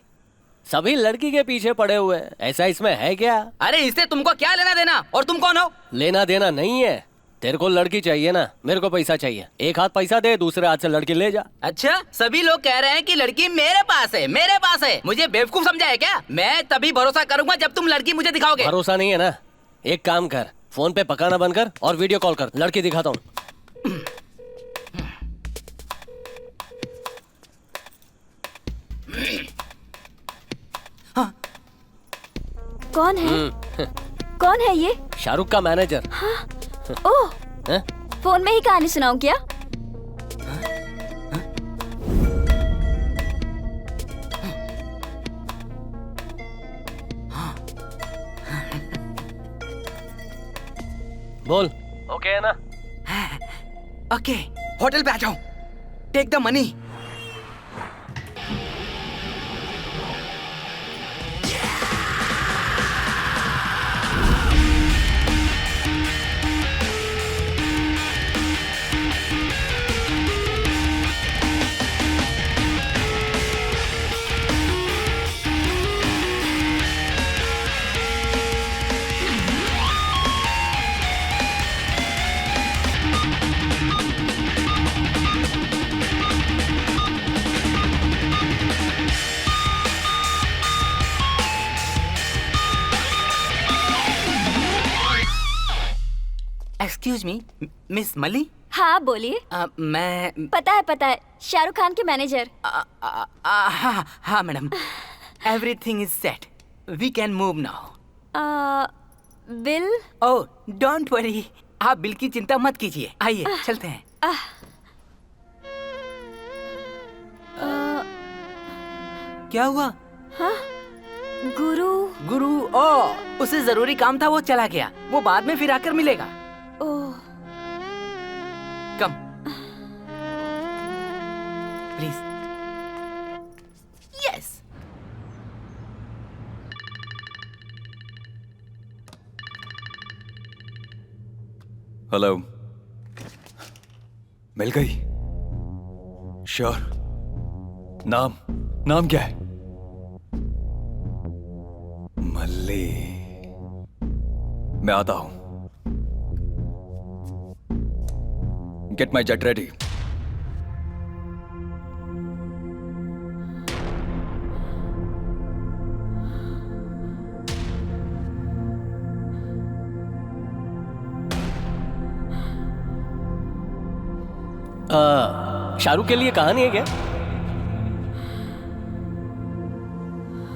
सभी लड़की के पीछे पड़े हुए हैं, ऐसा इसमें है क्या? अरे इससे तुमको क्या लेना देना? और तुम कौन हो? लेना देना नहीं है, तेरे को लड़की चाहिए ना, मेरे को पैसा चाहिए। एक हाथ पैसा दे, दूसरे हाथ से लड़की ले जा। अच्छा, सभी लोग कह रहे हैं कि लड़की मेरे पास है, मेरे पास है। मुझे बेवकूफ समझा है क्या? मैं तभी भरोसा करूंगा जब तुम लड़की मुझे दिखाओगे। भरोसा नहीं है ना? एक काम कर, फोन पे पकाना बंद कर और वीडियो कॉल कर, लड़की दिखाता हूँ। हाँ। कौन है? कौन है ये? शाहरुख का मैनेजर। हाँ? ओह, फोन में ही कहानी सुनाऊं क्या? बोल। ओके है ना? ओके, होटल पे आ जाओ। Take the money. Excuse me, miss मली? हाँ बोलिए। मैं पता है, शाहरुख खान के मैनेजर। हाँ madam, everything is set, we can move now. Bill? Oh don't worry, आप बिल की चिंता मत कीजिए। आइए चलते हैं। क्या हुआ? हाँ? गुरु? ओह, उसे जरूरी काम था, वो चला गया। वो बाद में फिर आकर मिलेगा। ओह, कम प्लीज। यस। हेलो, मिल गई? श्योर? नाम क्या है? मल्ली। मैं आता हूं। Get my jet ready. Shahrukh के लिए कहानी है क्या?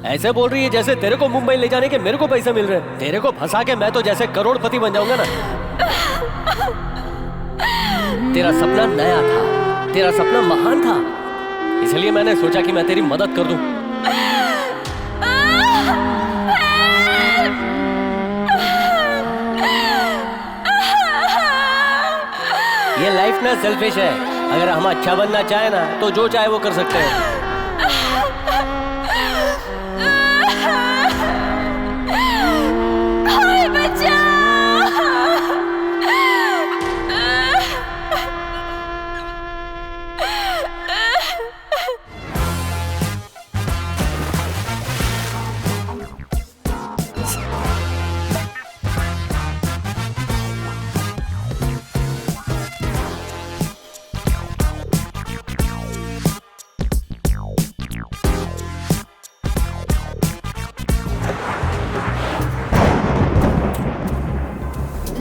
ऐसे बोल रही है जैसे तेरे को मुंबई ले जाने के मेरे को पैसे मिल रहे हैं। तेरे को फंसा के मैं तो जैसे करोड़पति बन जाऊंगा ना। तेरा सपना नया था, तेरा सपना महान था, इसलिए मैंने सोचा कि मैं तेरी मदद कर दूं। ये लाइफ ना सेल्फिश है। अगर हम अच्छा बनना चाहे ना तो जो चाहे वो कर सकते हैं।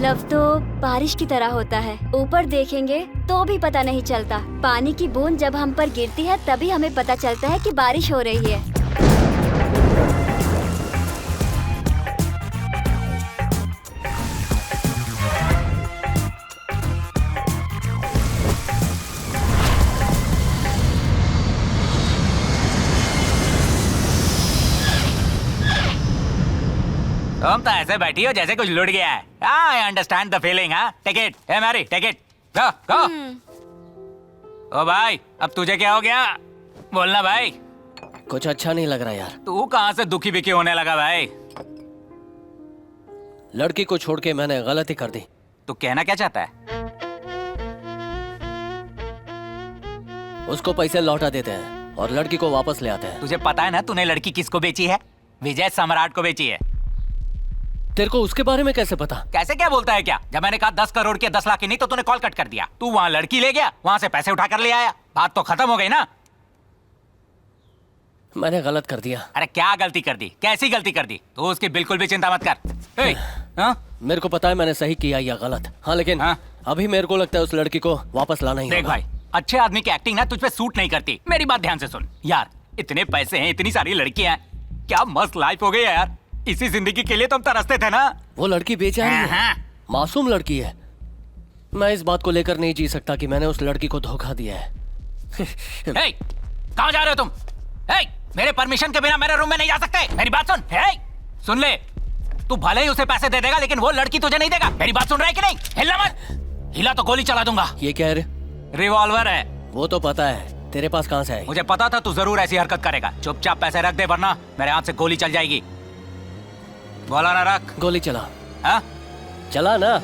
लव तो बारिश की तरह होता है, ऊपर देखेंगे तो भी पता नहीं चलता। पानी की बूंद जब हम पर गिरती है तभी हमें पता चलता है कि बारिश हो रही है। तुम तो ऐसे बैठी हो जैसे कुछ लुट गया है। I understand the feeling. हाँ, take it. Hey Mary, take it. Go go. ओ भाई, अब तुझे क्या हो गया? बोलना भाई। कुछ अच्छा नहीं लग रहा यार। तू कहाँ से दुखी बिखी होने लगा भाई? लड़की को छोड़ के मैंने गलती कर दी। तू कहना क्या चाहता है? उसको पैसे लौटा देते हैं और लड़की को वापस ले आते हैं। तुझे पता है ना तूने लड़की किसको बेची है? विजय सम्राट को बेची है। तेरे को उसके बारे में कैसे पता? कैसे क्या बोलता है क्या? जब मैंने कहा 10 करोड़ के 10 लाख की नहीं तो तूने कॉल कट कर दिया। तू वहाँ लड़की ले गया, वहाँ से पैसे उठा कर ले आया। बात तो खत्म हो गई ना। मैंने गलत कर दिया। अरे क्या गलती कर दी? कैसी गलती कर दी? तू उसकी बिल्कुल भी चिंता मत कर। मेरे को पता है मैंने सही किया या गलत। हाँ लेकिन अभी मेरे को लगता है उस लड़की को वापस लाना ही होगा। देख भाई, अच्छे आदमी की एक्टिंग ना तुझ पे सूट नहीं करती। मेरी बात ध्यान से सुन यार। इतने पैसे हैं, इतनी सारी लड़कियां हैं, क्या मस्त लाइफ हो गई है यार। इसी जिंदगी के लिए तुम तरसते थे ना। वो लड़की बेचारी है, मासूम लड़की है। मैं इस बात को लेकर नहीं जी सकता कि मैंने उस लड़की को धोखा दिया है। कहाँ जा रहे हो तुम? मेरे परमिशन के बिना मेरे रूम में नहीं जा सकते। मेरी बात सुन। सुन ले, तू भले ही उसे पैसे दे देगा लेकिन वो लड़की तुझे नहीं देगा। मेरी बात सुन रहा है कि नहीं? हिलना मत। हिला तो गोली चला दूंगा। ये क्या है? रिवॉल्वर है। वो तो पता है, तेरे पास कहाँ से है? मुझे पता था तू जरूर ऐसी हरकत करेगा। चुपचाप पैसे रख दे वरना मेरे हाथ से गोली चल जाएगी। बोला ना रख। गोली चला। हाँ? चला ना।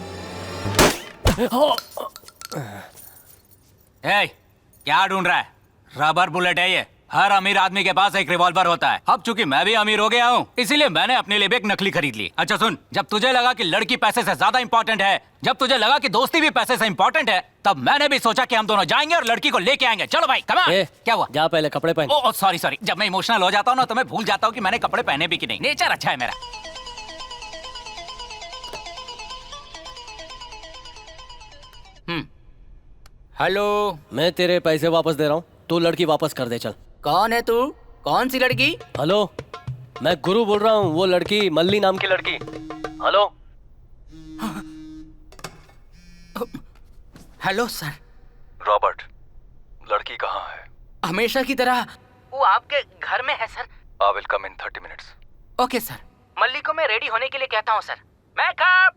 क्या ढूंढ रहा है? रबर बुलेट है ये। हर अमीर आदमी के पास एक रिवॉल्वर होता है। अब चूंकि मैं भी अमीर हो गया हूँ इसीलिए मैंने अपने लिए भी एक नकली खरीद ली। अच्छा सुन, जब तुझे लगा कि लड़की पैसे से ज्यादा इंपॉर्टेंट है, जब तुझे लगा कि दोस्ती भी पैसे से इंपॉर्टेंट है, तब मैंने भी सोचा कि हम दोनों जाएंगे और लड़की को लेके आएंगे। चलो भाई, कम ऑन। क्या हुआ? जा पहले कपड़े पहन। ओह सॉरी सॉरी, जब मैं इमोशनल हो जाता हूँ ना तो मैं भूल जाता हूँ कि मैंने कपड़े पहने भी कि नहीं। नेचर अच्छा है मेरा। हेलो। मैं तेरे पैसे वापस दे रहा हूँ, तू लड़की वापस कर दे। चल। कौन है तू? कौन सी लड़की? हेलो, मैं गुरु बोल रहा हूँ। वो लड़की, मल्ली नाम की लड़की। हेलो। Hello sir. रॉबर्ट, लड़की कहाँ है? हमेशा की तरह वो आपके घर में है sir. I will come in 30 minutes. Okay sir. Malli को मैं रेडी होने के लिए कहता हूँ सर। मैं कब?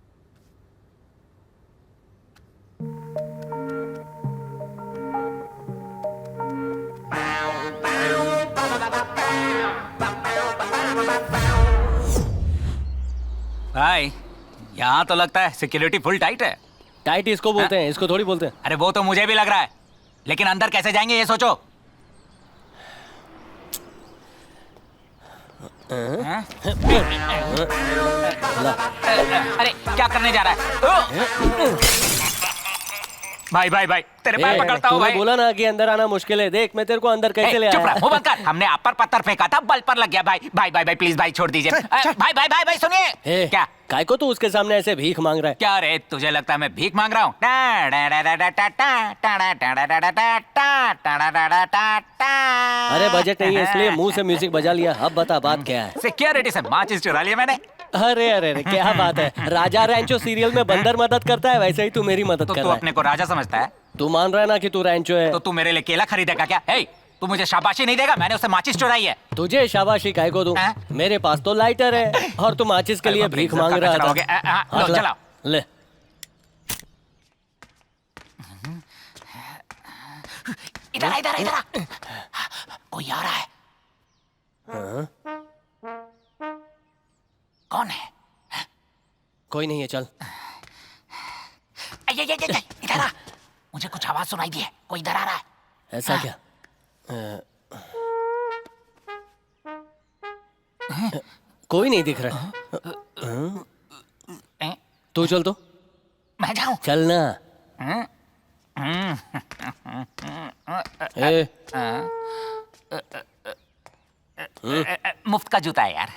भाई यहाँ तो लगता है सिक्योरिटी फुल टाइट है। टाइट इसको बोलते हैं, इसको थोड़ी बोलते हैं। अरे वो तो मुझे भी लग रहा है, लेकिन अंदर कैसे जाएंगे ये सोचो। अरे क्या करने जा रहा है? भाई भाई भाई तेरे पैर पकड़ता हूँ भाई। बोला ना कि अंदर आना मुश्किल है, देख मैं तेरे को अंदर कैसे ले आया। चुप रह, मुंह बंद कर। हमने आप पर पत्थर फेंका था, बल पर लग गया भाई। भाई भाई भाई प्लीज भाई छोड़ दीजिए। भाई भाई भाई भाई सुनिए। क्या काय को तू उसके सामने ऐसे भीख मांग रहा है? क्या रे, तुझे लगता है मैं भीख मांग रहा हूँ? अरे बजट नहीं है इसलिए मुंह से म्यूजिक बजा लिया। अब बता बात क्या है? सिक्योरिटी से माचिस चुरा लिया मैंने। अरे अरे अरे क्या बात है, राजा रैंचो सीरियल में बंदर मदद करता है वैसे ही तू मेरी मदद कर रहा है। तू अपने को राजा समझता है? तू मान रहा है ना कि तू रैंचो है? तो तू मेरे लिए केला खरीदेगा क्या? तू मुझे शाबाशी नहीं देगा? मैंने उससे माचिस चुराई है। तुझे शाबाशी काय को दूं? मेरे पास तो लाइटर है और तू माचिस के लिए भीख मांग रहा था। लो चलाओ। ले इधर इधर इधर कोई आ रहा है। कौन है? कोई नहीं है, चल। इधर आ, मुझे कुछ आवाज सुनाई दी है, कोई इधर आ रहा है। ऐसा क्या? कोई नहीं दिख रहा। तू चल तो। मैं जाऊं? चलना। मुफ्त का जूता है यार।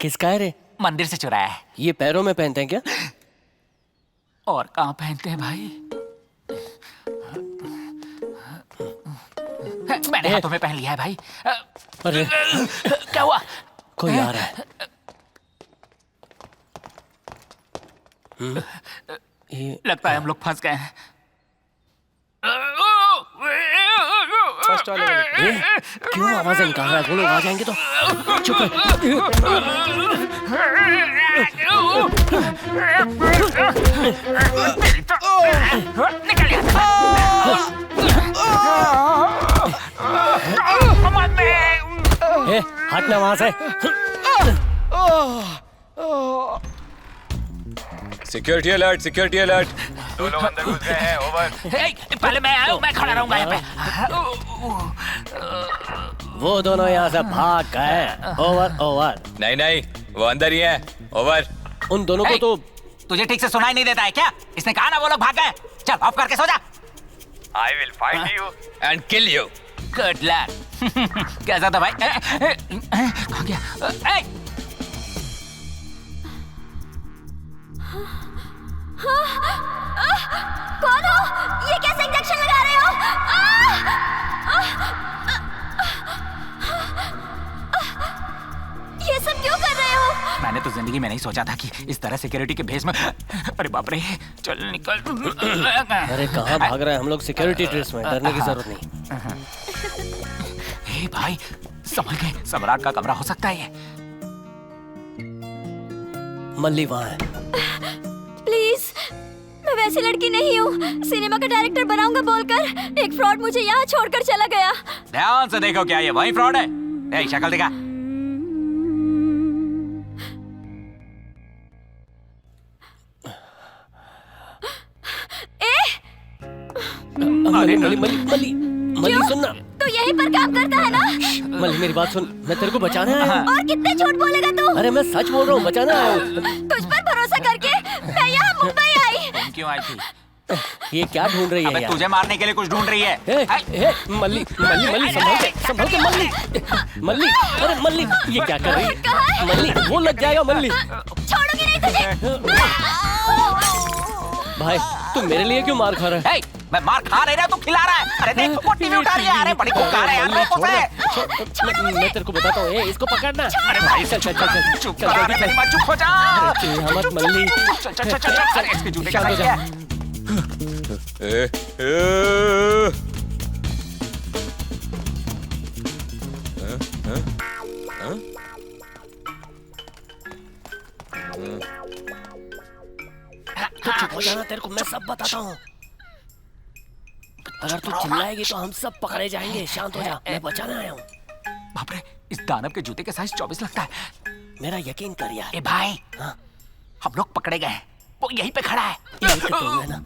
किसका है रे? मंदिर से चुराया है। ये पैरों में पहनते हैं क्या? और कहाँ पहनते हैं भाई? मैंने हाथों में पहन लिया है भाई। अरे क्या हुआ? कोई आ रहा है। लगता है हम लोग फंस गए हैं। क्यों आवाज निकाल रहा है? वो लोग आ जाएंगे तो चुप हटना वहां से। Security alert, security alert. दो लोग अंदर घुस गए हैं, ओवर। पहले मैं आया हूँ, मैं खड़ा रहूंगा यहाँ पे। वो दोनों यहाँ से भाग गए। Over over. नहीं नहीं, वो अंदर ही है। ओवर। उन दोनों को तो तुझे ठीक से सुनाई नहीं देता है क्या? इसने कहा ना वो लोग भाग गए। चल ऑफ करके सो जा। I will find you and kill you. Good luck. कैसा था भाई? कहाँ गया? कौन हो? ये कैसे इंजेक्शन लगा रहे हो? ये सब क्यों कर रहे हो? मैंने तो जिंदगी में नहीं सोचा था कि इस तरह सिक्योरिटी के भेष में। अरे बाप रे, चल निकल। अरे कहाँ भाग रहा है? हम लोग सिक्योरिटी ड्रेस में, डरने की जरूरत नहीं। हे भाई समझ गए, सम्राट का कमरा हो सकता है ये। मल्ली वहाँ है। प्लीज, मैं वैसी लड़की नहीं हूँ। सिनेमा का डायरेक्टर बनाऊंगा बोलकर एक फ्रॉड मुझे यहाँ छोड़कर चला गया। ध्यान से देखो, क्या ये वही फ्रॉड है? ए, शक्ल दिखा। मल्ली मल्ली मल्ली मल्ली मल्ली सुनना। तू यहीं पर काम करता है ना? मल्ली मेरी बात सुन, मैं तेरे को बचाने आया हूँ। और कितने झूठ बोलेगा तू? अरे मैं सच बोल रहा हूँ, बचाने आया हूँ। तुझ पर भरोसा करके मैं यहाँ मुंबई आई। क्यों आई थी? ये क्या ढूंढ रही है अबे यार? तुझे मारने के लिए कुछ ढूंढ रही है। मल्ली मल्ली मल्ली संभल के मल्ली मल्ली। अरे मल्ली ये क्या कर रही है? मल्ली वो लग जाएगा। मल्ली छोड़ूंगी नहीं तुझे। भाई तू मेरे लिए क्यों मार खा रहा है? मैं मार खा नहीं रहा, तू खिला रहा है। अरे देख, पोटी भी उठा रही है। अरे बड़ी खुकार है यार लोगों से। मैं तेरे को बताता हूँ, इसको पकड़ना। अरे भाई चल चल चल चुप कर, चुप हो जा। मत मल्ली। चल चल चल चल, इसके जूते का साइज है। तो चुप हो जाना, तेरे को मैं सब बताता हूँ। अगर तू चिल्लाएगी तो हम सब पकड़े जाएंगे। शांत हो जा, मैं बचाने आया हूँ। बाप रे, इस दानव के जूते के साइज 24 लगता है। मेरा यकीन कर यार। ए भाई, हम लोग पकड़े गए। वो यहीं पे खड़ा है। यही तो कहूंगा ना।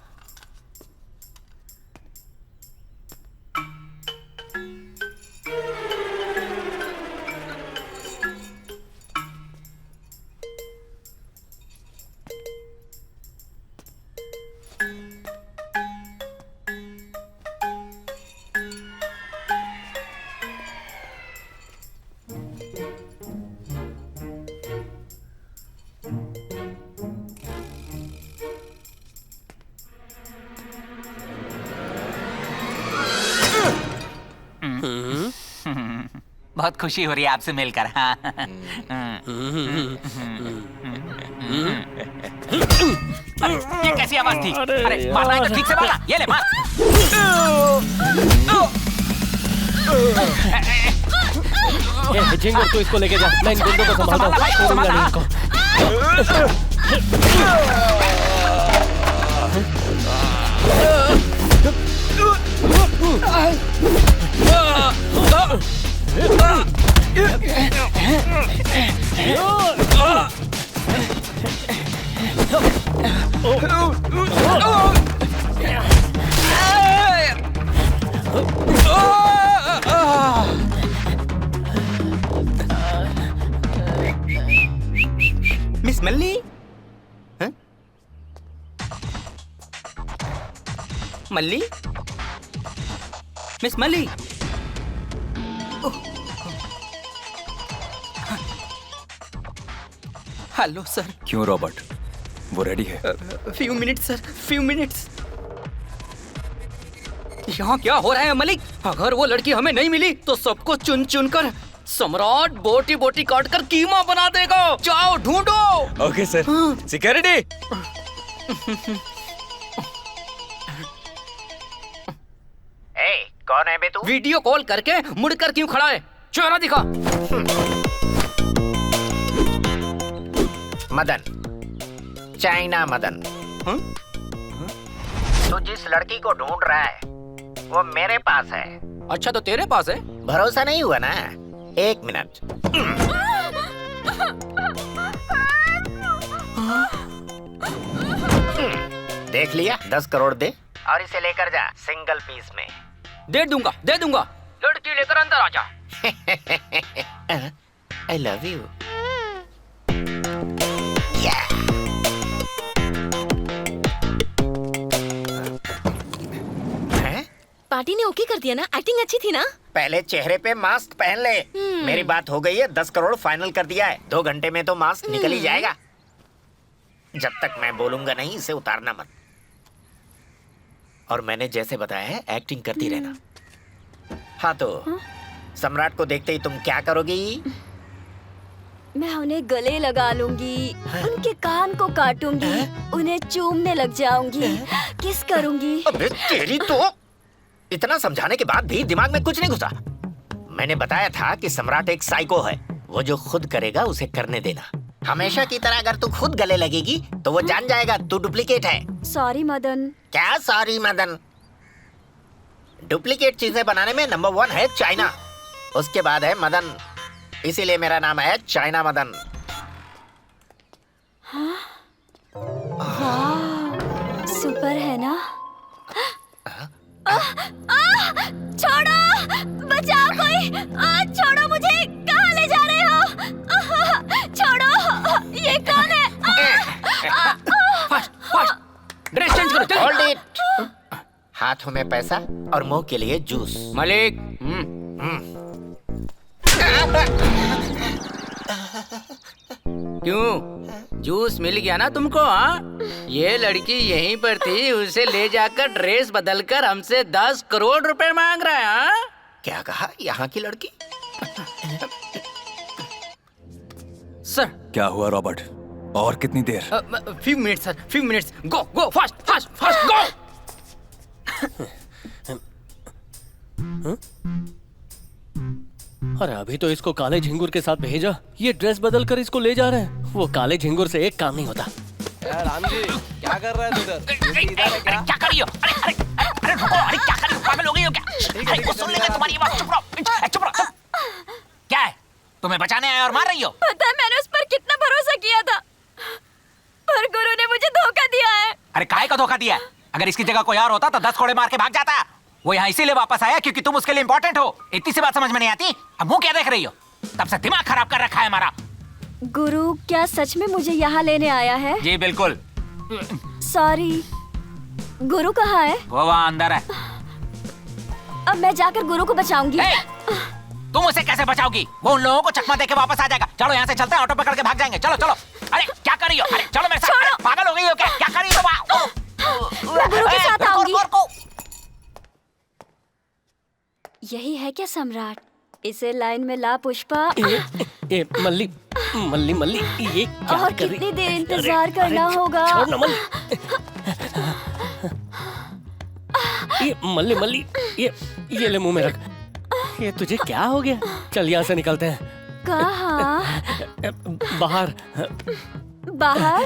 बहुत खुशी हो रही है आपसे मिलकर। हाँ। अरे ये कैसी आवाज थी? अरे मारना है तो ठीक से मारना। ये ले मार। झिंगुर तू इसको लेके जा, मैं इन गुंडों को संभालता हूँ। छोड़ूंगा नहीं इनको। मिस मल्ली? हाँ? Malli? Miss Malli? Hello sir. क्यों रॉबर्ट, वो रेडी है? Few minutes sir, few minutes. यहाँ क्या हो रहा है मलिक? अगर वो लड़की हमें नहीं मिली तो सबको चुन चुन कर सम्राट बोटी बोटी काट कर कीमा बना देगा। जाओ ढूंढो। Okay sir. सिक्योरिटी। कौन है बे तू? वीडियो कॉल करके मुड़कर क्यों खड़ा है? चेहरा दिखा। मदन, चाइना मदन। तू जिस लड़की को ढूंढ रहा है वो मेरे पास है। अच्छा तो तेरे पास है? भरोसा नहीं हुआ ना? एक मिनट। देख लिया? 10 करोड़ दे और इसे लेकर जा सिंगल पीस में। दे दूंगा, दे दूंगा। लड़की लेकर अंदर आ जा। I love you. पार्टी ने ओके कर दिया ना? एक्टिंग अच्छी थी ना? पहले चेहरे पे मास्क पहन ले। मेरी बात हो गई है। 10 करोड़ फाइनल कर दिया है। 2 घंटे में तो मास्क निकल ही जाएगा। जब तक मैं बोलूंगा नहीं इसे उतारना मत। और मैंने जैसे बताया है एक्टिंग करती रहना। हाँ तो सम्राट को देखते ही तुम क्या करोगी? मैं उन्हें गले लगा लूंगी, उनके कान को काटूंगी, उन्हें चूमने लग जाऊंगी, किस करूंगी। अबे तेरी तो! इतना समझाने के बाद भी दिमाग में कुछ नहीं घुसा। मैंने बताया था कि सम्राट एक साइको है। वो जो खुद करेगा उसे करने देना। हमेशा की तरह अगर तू खुद गले लगेगी तो वो जान जाएगा तू डुप्लीकेट है। सॉरी मदन। क्या सॉरी मदन? डुप्लीकेट चीजें बनाने में नंबर 1 है चाइना, उसके बाद है मदन। इसीलिए मेरा नाम है चाइना मदन। हाँ? वाह, सुपर है ना? छोड़ो, बचाओ कोई। छोड़ो मुझे, कहाँ ले जा रहे हो? छोड़ो, ये कौन है? ड्रेस चेंज करो। Hold it. हाथों में पैसा और मुंह के लिए जूस। मलिक। क्यों? जूस मिल गया ना तुमको? हाँ, ये लड़की यहीं पर थी, उसे ले जाकर ड्रेस बदलकर हमसे 10 करोड़ रुपए मांग रहा है। हाँ? क्या कहा? यहाँ की लड़की? सर। क्या हुआ रॉबर्ट? और कितनी देर? Few minutes sir, few minutes. Go go fast fast fast go. अरे अभी तो इसको काले झिंगुर के साथ भेजा, ये ड्रेस बदल कर इसको ले जा रहे हैं। वो काले झिंगुर से एक काम नहीं होता। राम जी क्या कर रहा है उधर? क्या कर रही हो? अरे अरे अरे रुको, अरे क्या कर रही हो? पागल हो गई हो क्या? अरे को सुन लेंगे तुम्हारी बात। चुप रहो, चुप रहो। क्या है? तुम्हें बचाने आया और मार रही हो? पता है मैंने उस पर कितना भरोसा किया था, पर गुरु ने मुझे धोखा को धोखा दिया। अगर इसकी जगह कोई और होता तो 10 कोड़े मार के भाग जाता। वो यहाँ इसीलिए वापस आया क्योंकि तुम उसके लिए इम्पोर्टेंट हो। इतनी सी बात समझ में नहीं आती? अब मुंह क्या देख रही हो? तब से दिमाग खराब कर रखा है हमारा। गुरु क्या सच में मुझे यहाँ लेने आया है? जी बिल्कुल। सॉरी, गुरु कहाँ है? वो वहाँ अंदर है। अब मैं जाकर गुरु को बचाऊंगी। तुम उसे कैसे बचाओगी? वो उन लोगों को चकमा देके वापस आ जाएगा। चलो यहाँ से चलते हैं, ऑटो पकड़ के भाग जाएंगे। चलो चलो। अरे क्या कर रही हो? अरे चलो मेरे साथ। अरे, पागल हो गई हो क्या? क्या कर रही हो? मैं गुरु के साथ आऊंगी। यही है क्या सम्राट? इसे लाइन में ला पुष्पा। ए मल्ली मल्ली मल्ली, ये क्या और कर रही? कितनी देर इंतजार करना होगा? छोड़ ना मल्ली। ये मल्ली मल्ली, ये ले मुंह में रख। ये तुझे क्या हो गया? चल यहाँ से निकलते हैं। कहाँ? बाहर। बाहर?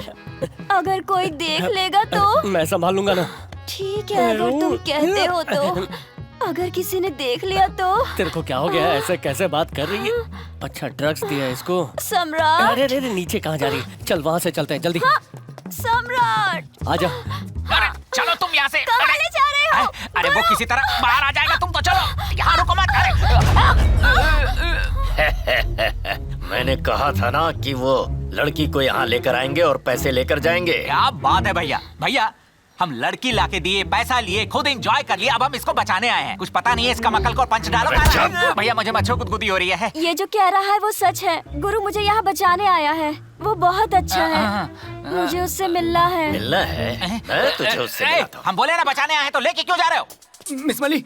अगर कोई देख लेगा तो? मैं संभाल लूंगा ना। ठीक है, अगर तुम कहते हो तो। अगर किसी ने देख लिया तो? तेरे को क्या हो गया? ऐसे कैसे बात कर रही है? अच्छा ड्रग्स दिया है इसको? सम्राट। अरे अरे नीचे कहाँ जा रही है? चल वहाँ से चलते हैं जल्दी। हाँ, सम्राट। आजा। अरे चलो तुम यहाँ से। कहाँ ले जा रहे हो? अरे वो किसी तरह बाहर आ जाएगा, तुम तो चलो। यहाँ रुको मत। मैंने कहा था ना कि वो लड़की को यहाँ लेकर आएंगे और पैसे लेकर जाएंगे। क्या बात है भैया। भैया हम लड़की लाके दिए, पैसा लिए, खुद एंजॉय कर लिया, अब हम इसको बचाने आए हैं। कुछ पता नहीं है इसका मक्कल को पंच डालो। भैया मुझे मच्छर गुदगुदी हो रही है। ये जो कह रहा है वो सच है। गुरु मुझे यहाँ बचाने आया है। वो बहुत अच्छा है। मुझे उससे मिलना है। मिलना है? मैं तुझे उससे मिलाता हूँ। हम बोले ना बचाने आए हैं, तो लेके क्यों जा रहे हो? मिस मली।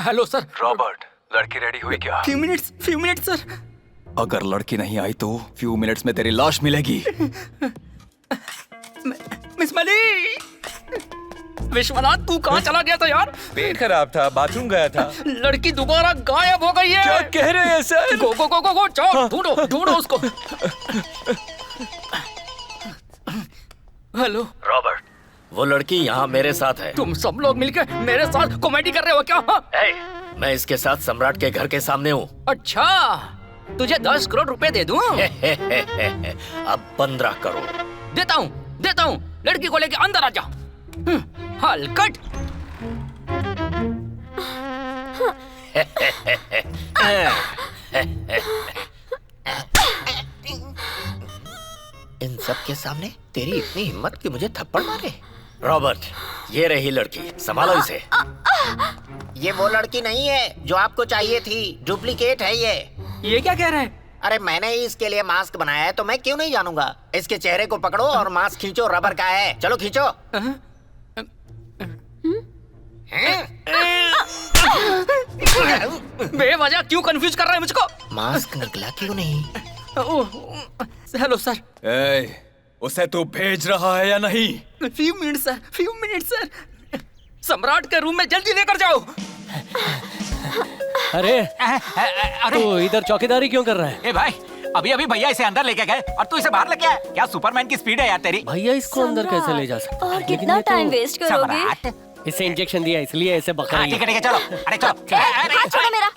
Hello sir. रॉबर्ट, लड़की रेडी हुई क्या? Few minutes sir. अगर लड़की नहीं आई तो फ्यू मिनट्स में तेरी लाश मिलेगी। मिस मली। विश्वनाथ तू कहाँ चला गया था यार? पेट खराब था, बाथरूम गया था। लड़की दोबारा गायब हो गई है। क्या कह रहे हैं सर? गो गो गो गो गो, जाओ ढूंढो उसको। हेलो रॉबर्ट, वो लड़की यहाँ मेरे साथ है। तुम सब लोग मिलकर मेरे साथ कॉमेडी कर रहे हो क्या? मैं इसके साथ सम्राट के घर के सामने हूँ। अच्छा, तुझे 10 करोड़ रुपए दे दूं? अब 15 करोड़ देता हूँ। लड़की को लेके अंदर आ जा। हलकट। इन सब के सामने तेरी इतनी हिम्मत कि मुझे थप्पड़ मारे? रॉबर्ट, ये रही लड़की, संभालो इसे। ये वो लड़की नहीं है जो आपको चाहिए थी, डुप्लीकेट है ये क्या कह रहा है? अरे मैंने ही इसके लिए मास्क बनाया है तो मैं क्यों नहीं जानूंगा। इसके चेहरे को पकड़ो और मास्क खींचो, रबर का है। चलो खींचो। बेवजह क्यों कंफ्यूज कर रहा है मुझको? मास्क निकला क्यों नहीं? Hello sir. उसे तू भेज रहा है या नहीं? Few minute sir. सम्राट के रूम में जल्दी लेकर जाओ। अरे तू इधर चौकीदारी क्यों कर रहा है? ए भाई, अभी भैया इसे अंदर लेके गए और तू इसे बाहर लेके आया। क्या सुपरमैन की स्पीड है यार तेरी। भैया इसको अंदर कैसे ले जा सकते? और कितना टाइम वेस्ट करोगे? इसे इंजेक्शन दिया इसलिए ऐसे बका रही है। ठीक है चलो। अरे चलो। हाथ छोड़ो मेरा।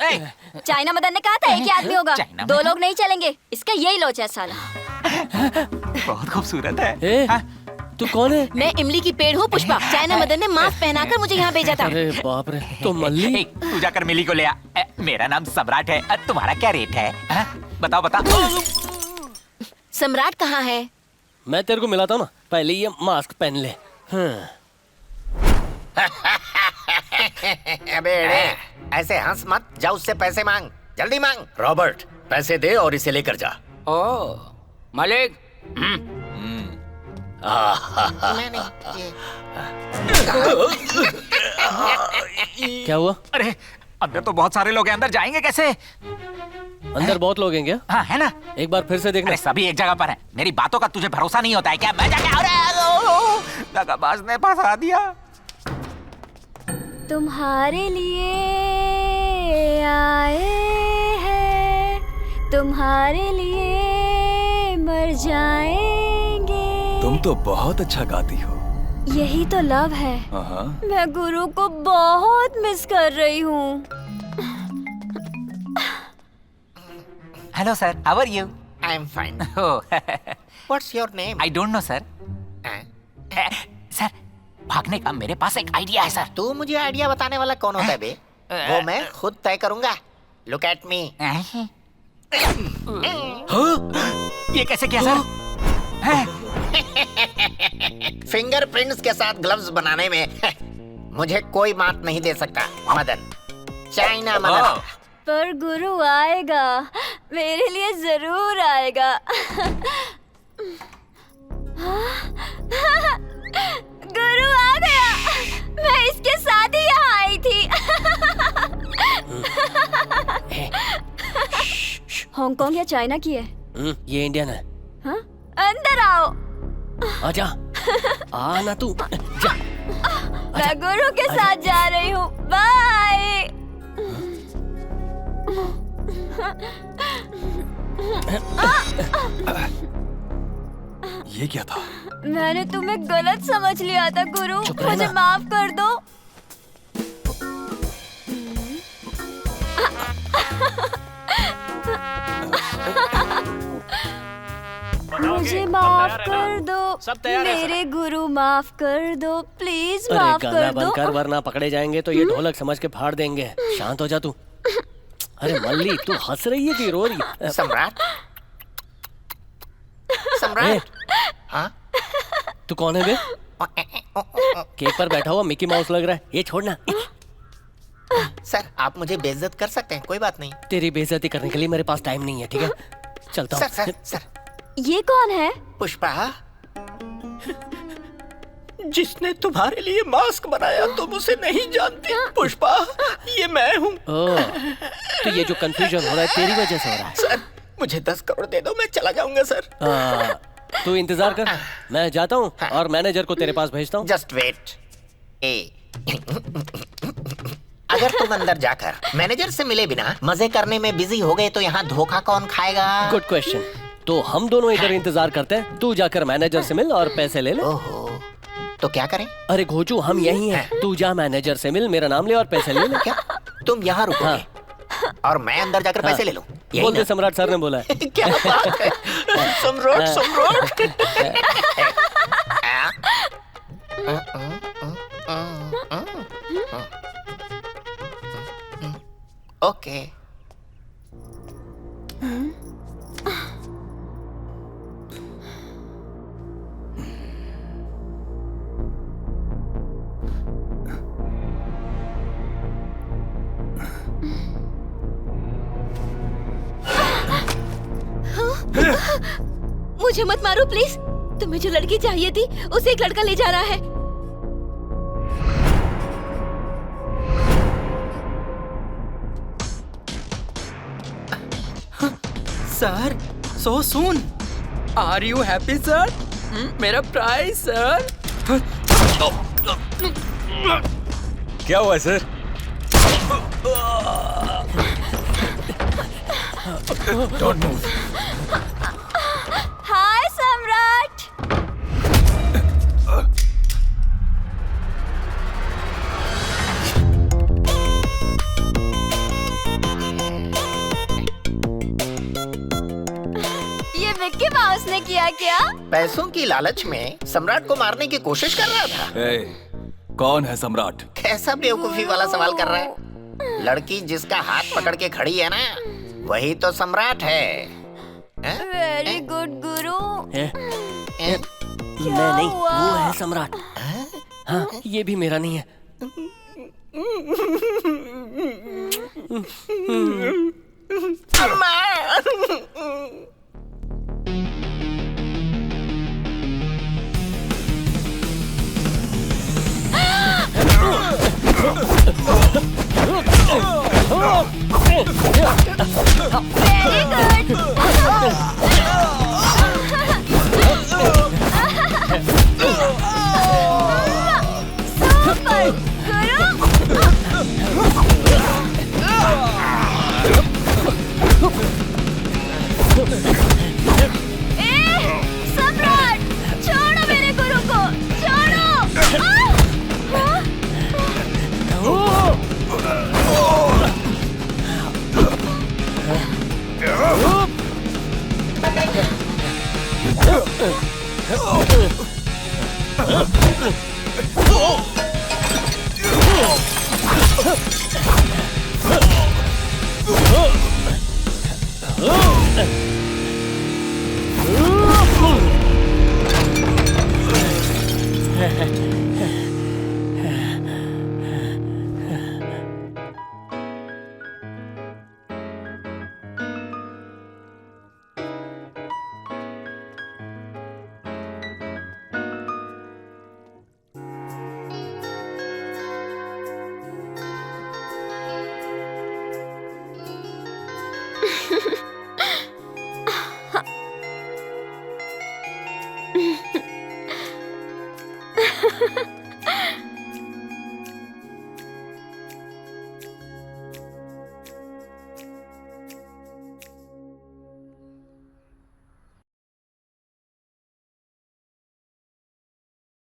चाइना मदन ने कहा था एक ही आदमी होगा, 2 लोग नहीं चलेंगे। इसका यही लोच है साला। बहुत खूबसूरत है। तू कौन है? मैं इमली की पेड़ हूँ पुष्पा। चाइना मदन ने मास्क पहनाकर मुझे यहाँ भेजा था। अरे बाप रे, तो मल्ली। तू जाकर मिली को ले आ। मेरा नाम सम्राट है। तुम्हारा क्या रेट है? बताओ। सम्राट कहाँ है? मैं तेरे को मिलाता हूँ ना, पहले ये मास्क पहन ले। अबे ऐसे हंस मत, जा उससे पैसे मांग, जल्दी मांग। रॉबर्ट, पैसे दे और इसे लेकर जा। मालिक। क्या हुआ? अरे अंदर तो बहुत सारे लोग हैं, अंदर जाएंगे कैसे? अंदर बहुत लोग हैं क्या? हाँ है ना। एक बार फिर से देखना। अरे सभी एक जगह पर हैं। मेरी बातों का तुझे भरोसा नहीं होता है क्या? मैं जाके दगाबाज ने फंसा दिया। तुम्हारे लिए आए हैं, तुम्हारे लिए मर जाएंगे। तुम तो बहुत अच्छा गाती हो। यही तो लव है। मैं गुरु को बहुत मिस कर रही हूँ। Hello sir, how are you? I am fine. What's your name? I don't know sir. Sir भागने का मेरे पास एक आइडिया है सर। तू मुझे आइडिया बताने वाला कौन होता है बे? वो मैं खुद तय करूंगा। Look at me. ये कैसे किया सर? फिंगरप्रिंट्स के साथ ग्लव्स बनाने में मुझे कोई मात नहीं दे सकता। मदन, चाइना मदन। पर गुरु आएगा, मेरे लिए जरूर आएगा। गुरु आ गया। मैं इसके साथ ही यहाँ आई थी। हांगकांग या चाइना की है? ये इंडियन है। हाँ? अंदर आओ। आजा। आना तू। जा। मैं गुरु के साथ जा रही हूँ। बाय। ये क्या था? मैंने तुम्हें गलत समझ लिया था गुरु, मुझे माफ कर दो। मुझे माफ कर दो, मेरे गुरु माफ कर दो, प्लीज माफ कर गाना दो। बंद कर वरना पकड़े जाएंगे तो ये ढोलक समझ के फाड़ देंगे। शांत हो जा तू। अरे मल्ली, तू हंस रही है कि रो रही है? सम्राट, सम्राट। हाँ? तू कौन है बे? केक पर बैठा हुआ मिकी माउस लग रहा है। ये छोड़ना। सर आप मुझे बेइज्जत कर सकते हैं, कोई बात नहीं। तेरी बेइज्जती करने के लिए मेरे पास टाइम नहीं है, ठीक है? चलता हूँ। Sir, sir. ये कौन है? पुष्पा। जिसने तुम्हारे लिए मास्क बनाया तुम उसे नहीं जानती पुष्पा, ये मैं हूँ। तो ये जो कंफ्यूजन हो रहा है तेरी वजह से हो रहा है। सर मुझे 10 करोड़ दे दो, मैं चला जाऊंगा सर। तू इंतजार कर, मैं जाता हूँ और मैनेजर को तेरे पास भेजता हूँ। Just wait. अगर तुम अंदर जाकर मैनेजर से मिले बिना मजे करने में बिजी हो गए तो यहाँ धोखा कौन खाएगा? Good question. तो हम दोनों इधर इंतजार करते हैं, तू जाकर मैनेजर से मिल और पैसे ले ले। ओहो, तो क्या करें? अरे घोचू, हम यही हैं। तू जा मैनेजर से मिल, मेरा नाम ले और पैसे ले ले। क्या तुम यहाँ रुकोगे? और मैं अंदर जाकर पैसे ले लूं? बोल दे, सम्राट सर ने बोला है। क्या बात है? सम्राट, सम्राट। ओके। मुझे मत मारो प्लीज। तुम्हें जो लड़की चाहिए थी उसे एक लड़का ले जा रहा है। Sir, so soon. Are you happy, sir? मेरा प्राइज सर। क्या हुआ सर? Don't move. हाय सम्राट। ये मिक्की माउस ने किया क्या? पैसों की लालच में सम्राट को मारने की कोशिश कर रहा था। कौन है सम्राट? कैसा बेवकूफी वाला सवाल कर रहा है? लड़की जिसका हाथ पकड़ के खड़ी है ना, वही तो सम्राट है। वेरी गुड गुरु। मैं नहीं, वो है सम्राट। हाँ, ये भी मेरा नहीं है। सम्राट, छोड़ो मेरे गुरु को, छोड़ो। बाय।